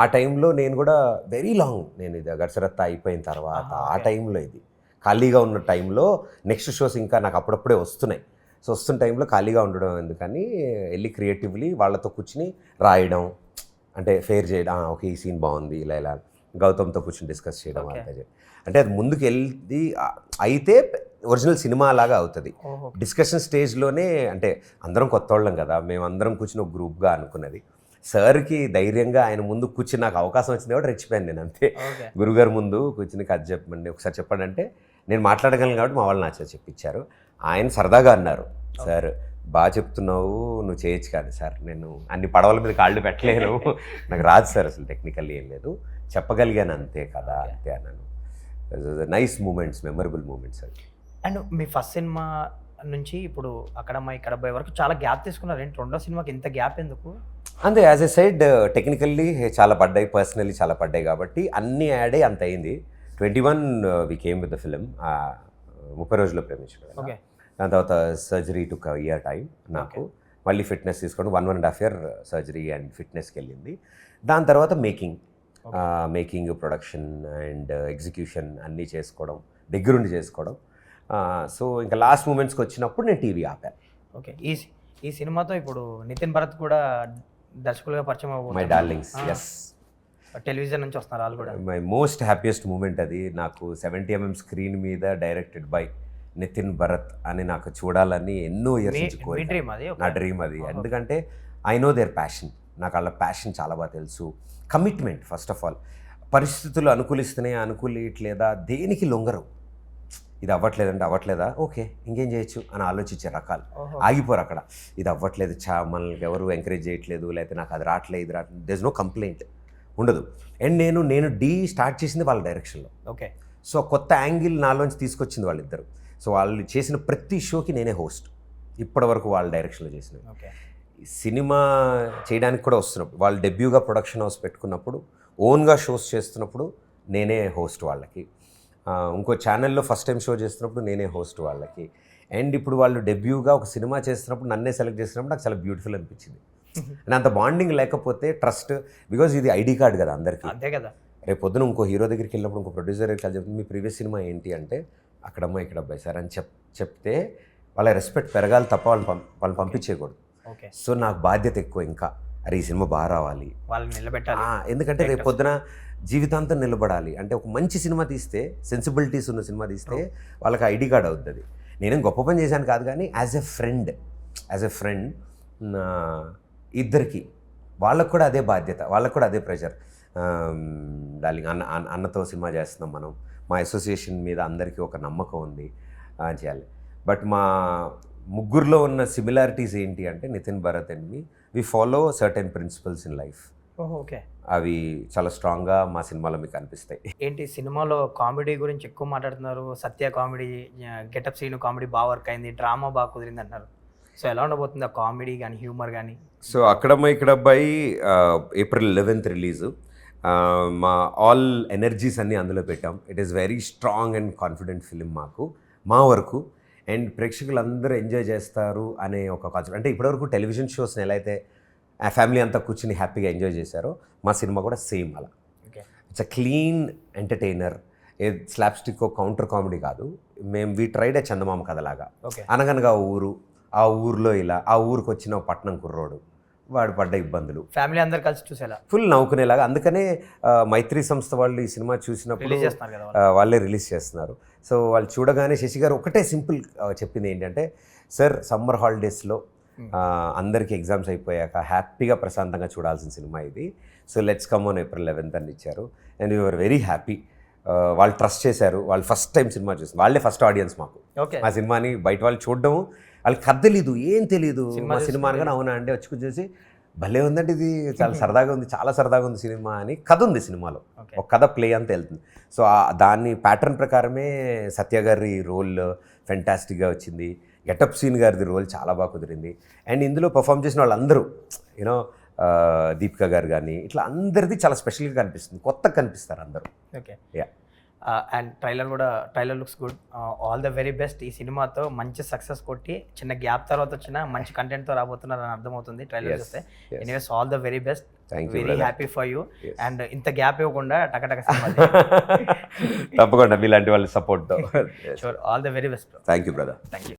ఆ టైంలో నేను కూడా వెరీ లాంగ్, నేను ఇది గడిసరత్తా అయిపోయిన తర్వాత ఆ టైంలో, ఇది ఖాళీగా ఉన్న టైంలో నెక్స్ట్ షోస్ ఇంకా నాకు అప్పుడప్పుడే వస్తున్నాయి. సో వస్తున్న టైంలో ఖాళీగా ఉండడం ఎందుకని వెళ్ళి క్రియేటివ్లీ వాళ్ళతో కూర్చుని రాయడం, అంటే ఫేర్ చేయడం, ఓకే ఈ సీన్ బాగుంది, ఇలా గౌతమ్తో కూర్చొని డిస్కస్ చేయడం అంతే. అంటే అది ముందుకు వెళ్ళి అయితే ఒరిజినల్ సినిమా లాగా అవుతుంది. డిస్కషన్ స్టేజ్లోనే, అంటే అందరం కొత్త వాళ్ళం కదా, మేము అందరం కూర్చుని ఒక గ్రూప్గా అనుకున్నది. సార్కి ధైర్యంగా ఆయన ముందు కూర్చుని నాకు అవకాశం వచ్చింది కూడా రెచ్చిపోయాను నేను అంతే. గురుగారు ముందు కూర్చుని కథ చెప్పండి, ఒకసారి చెప్పండి అంటే నేను మాట్లాడగలను కాబట్టి మా వాళ్ళు నా చేత చెప్పించారు. ఆయన సరదాగా అన్నారు, సార్ బాగా చెప్తున్నావు, నువ్వు చేయొచ్చు కాదు సార్, నేను అన్ని పడవల మీద కాళ్ళు పెట్టలేను, నాకు రాదు సార్, అసలు టెక్నికల్లీ ఏం లేదు, చెప్పగలిగాను అంతే కదా అంతే అన్నాను. నైస్ మూమెంట్స్, మెమరబుల్ మూమెంట్స్ అది. అండ్ మీ ఫస్ట్ సినిమా నుంచి ఇప్పుడు అక్కడ ఇక్కడ వరకు చాలా గ్యాప్ తీసుకున్నారు. ఏంటి రెండో సినిమాకి ఇంత గ్యాప్ ఎందుకు? అంతే, యాజ్ ఎ సైడ్ టెక్నికల్లీ చాలా పడ్డాయి, పర్సనలీ చాలా పడ్డాయి కాబట్టి అన్నీ యాడ్ అయ్యి అంత అయింది. 21 we came with the film, 30 రోజుల్లో ప్రేమించాడు. దాని తర్వాత సర్జరీ టుక్ ఇయర్ టైం నాకు, మళ్ళీ ఫిట్నెస్ తీసుకోవడం 1.5 year సర్జరీ అండ్ ఫిట్నెస్కి వెళ్ళింది. దాని తర్వాత మేకింగ్ ప్రొడక్షన్ అండ్ ఎగ్జిక్యూషన్ అన్నీ చేసుకోవడం, దగ్గరుండి చేసుకోవడం. సో ఇంకా లాస్ట్ మూమెంట్స్కి వచ్చినప్పుడు నేను టీవీ ఆపాను. ఓకే, ఈ సినిమాతో ఇప్పుడు నితిన్ భరత్ కూడా దర్శకులుగా పరిచయం అవ్వబోతున్నారు. మై డార్లింగ్స్, ఎస్, టెలివిజన్ నుంచి వస్తున్నారు వాళ్ళు కూడా. మై మోస్ట్ హ్యాపీయెస్ట్ మూమెంట్ అది. నాకు 70mm స్క్రీన్ మీద డైరెక్టెడ్ బై నితిన్ భరత్ అని నాకు చూడాలని ఎన్నో ఇయర్స్ నుంచి కోరిక, నా డ్రీమ్ అది. ఎందుకంటే ఐ నో దేర్ ప్యాషన్, నాకు వాళ్ళ ప్యాషన్ చాలా బాగా తెలుసు. కమిట్మెంట్ ఫస్ట్ ఆఫ్ ఆల్, పరిస్థితులు అనుకూలియట్లేదా దేనికి లొంగరు. ఇది అవ్వట్లేదంటే అవ్వట్లేదా, ఓకే ఇంకేం చేయొచ్చు అని ఆలోచించే రకాలు, ఆగిపోరు అక్కడ. ఇది అవ్వట్లేదు, మనల్ని ఎవరు ఎంకరేజ్ చేయట్లేదు, లేకపోతే నాకు అది రావట్లేదు, ఇది రావట్లేదు, దేర్ ఇస్ నో కంప్లైంట్ ఉండదు. అండ్ నేను స్టార్ట్ చేసింది వాళ్ళ డైరెక్షన్లో. ఓకే, సో కొత్త యాంగిల్ నాలోంచి తీసుకొచ్చింది వాళ్ళిద్దరు. సో వాళ్ళు చేసిన ప్రతి షోకి నేనే హోస్ట్, ఇప్పటి వరకు వాళ్ళ డైరెక్షన్లో చేసినవి. సినిమా చేయడానికి కూడా వస్తున్నప్పుడు, వాళ్ళు డెబ్యూగా ప్రొడక్షన్ హౌస్ పెట్టుకున్నప్పుడు, ఓన్గా షోస్ చేస్తున్నప్పుడు నేనే హోస్ట్ వాళ్ళకి. ఇంకో ఛానల్లో ఫస్ట్ టైం షో చేస్తున్నప్పుడు నేనే హోస్ట్ వాళ్ళకి. అండ్ ఇప్పుడు వాళ్ళు డెబ్యూగా ఒక సినిమా చేస్తున్నప్పుడు నన్నే సెలెక్ట్ చేసినప్పుడు నాకు చాలా బ్యూటిఫుల్ అనిపించింది. అండ్ అంత బాండింగ్ లేకపోతే ట్రస్ట్, బికాజ్ ఇది ఐడి కార్డ్ కదా అందరికీ. అంతే కదా. రేపు పొద్దున ఇంకో హీరో దగ్గరికి వెళ్ళినప్పుడు, ఇంకో ప్రొడ్యూసర్ దగ్గరికి వెళ్ళి చెప్తుంది, మీ ప్రీవియస్ సినిమా ఏంటి అంటే అక్కడమ్మా ఇక్కడ అబ్బాయి సార్ అని చెప్తే వాళ్ళ రెస్పెక్ట్ పెరగాలి తప్ప వాళ్ళని పంపించేయకూడదు. సో నాకు బాధ్యత ఎక్కువ ఇంకా, అరే ఈ సినిమా బాగా రావాలి, వాళ్ళని నిలబెట్టాలి. ఎందుకంటే రేపు పొద్దున జీవితాంతం నిలబడాలి అంటే ఒక మంచి సినిమా తీస్తే సెన్సిబిలిటీస్ ఉన్న సినిమా తీస్తే వాళ్ళకి ఐడి కార్డ్ అవుతుంది. నేనేం గొప్ప పని చేశాను కాదు, కానీ యాజ్ ఎ ఫ్రెండ్ ఇద్దరికి వాళ్ళకు కూడా అదే బాధ్యత, వాళ్ళకు కూడా అదే ప్రెషర్. డార్లింగ్ అన్నతో సినిమా చేస్తున్నాం మనం, మా అసోసియేషన్ మీద అందరికీ ఒక నమ్మకం ఉంది చేయాలి. బట్ మా ముగ్గురులో ఉన్న సిమిలారిటీస్ ఏంటి అంటే Nitin, Bharat and me, we follow certain principles in life. Okay. అవి చాలా స్ట్రాంగ్గా మా సినిమాలో మీకు అనిపిస్తాయి. ఏంటి సినిమాలో కామెడీ గురించి ఎక్కువ మాట్లాడుతున్నారు, సత్య కామెడీ, గెటప్ సీన్ కామెడీ బాగా వర్క్ అయింది, డ్రామా బాగా కుదిరింది అంటున్నారు. సో ఎలా ఉండబోతుంది ఆ కామెడీ కానీ హ్యూమర్ కానీ? సో అక్కడమ్మ ఇక్కడ అబ్బాయి April 11th రిలీజు. మా ఆల్ ఎనర్జీస్ అన్నీ అందులో పెట్టాం. It is very strong and confident film మా వరకు. అండ్ ప్రేక్షకులు అందరూ ఎంజాయ్ చేస్తారు అనే ఒక కాన్సెప్ట్. అంటే ఇప్పటివరకు టెలివిజన్ షోస్ని ఎలా అయితే ఆ ఫ్యామిలీ అంతా కూర్చుని హ్యాపీగా ఎంజాయ్ చేశారో, మా సినిమా కూడా సేమ్ అలా. It's a clean entertainer. Slapstick counter comedy కాదు. వీ ట్రైడ్ ఏ చందమామ కథలాగా. అనగనగా ఊరు, ఆ ఊరిలో ఇలా, ఆ ఊరికి వచ్చిన పట్నం కుర్రోడు, వాడు పడ్డ ఇబ్బందులు, ఫ్యామిలీ అందరు కలిసి చూసేలా ఫుల్ నవ్వుకునేలాగా. అందుకనే మైత్రి సంస్థ వాళ్ళు ఈ సినిమా చూసినప్పుడు వాళ్ళే రిలీజ్ చేస్తున్నారు. సో వాళ్ళు చూడగానే శశి గారు ఒకటే సింపుల్ చెప్పింది ఏంటంటే, సార్ సమ్మర్ హాలిడేస్లో అందరికీ ఎగ్జామ్స్ అయిపోయాక హ్యాపీగా ప్రశాంతంగా చూడాల్సిన సినిమా ఇది. So let's come on April 11th అని ఇచ్చారు. And we are very happy. వాళ్ళు ట్రస్ట్ చేశారు. వాళ్ళు ఫస్ట్ టైం సినిమా చూస్తారు, వాళ్ళే ఫస్ట్ ఆడియన్స్ మాకు. ఆ సినిమాని బయట వాళ్ళు చూడడం, వాళ్ళకి కథ తెలీదు, ఏం తెలీదు. మా సినిమా అనగానే అవునా అంటే వచ్చి చూసి భలే ఉందంటే ఇది చాలా సరదాగా ఉంది, చాలా సరదాగా ఉంది సినిమా అని. కథ ఉంది సినిమాలో, ఒక కథ ప్లే అంతా వెళ్తుంది. సో దాన్ని ప్యాటర్న్ ప్రకారమే సత్య గారి రోల్ ఫెంటాస్టిక్గా వచ్చింది. గెటప్ సీన్ గారిది రోల్ చాలా బాగా కుదిరింది. అండ్ ఇందులో పర్ఫామ్ చేసిన వాళ్ళందరూ యూనో దీపిక గారు కానీ ఇట్లా అందరిది చాలా స్పెషల్గా కనిపిస్తుంది, కొత్తగా కనిపిస్తారు అందరూ. Okay. And trailer looks good. All the very best. ఈ సినిమాతో మంచి సక్సెస్ కొట్టి చిన్న గ్యాప్ తర్వాత వచ్చిన మంచి కంటెంట్తో రాబోతున్నారని అర్థమవుతుంది ట్రైలర్ చూస్తే. Anyways all the very best. Very happy for you. And ఇంత గ్యాప్ ఇవ్వకుండా టకటక తప్పకుండా మీలాంటి వాళ్ళ సపోర్ట్తో. Sure. All the very best. Thank you brother. Thank you.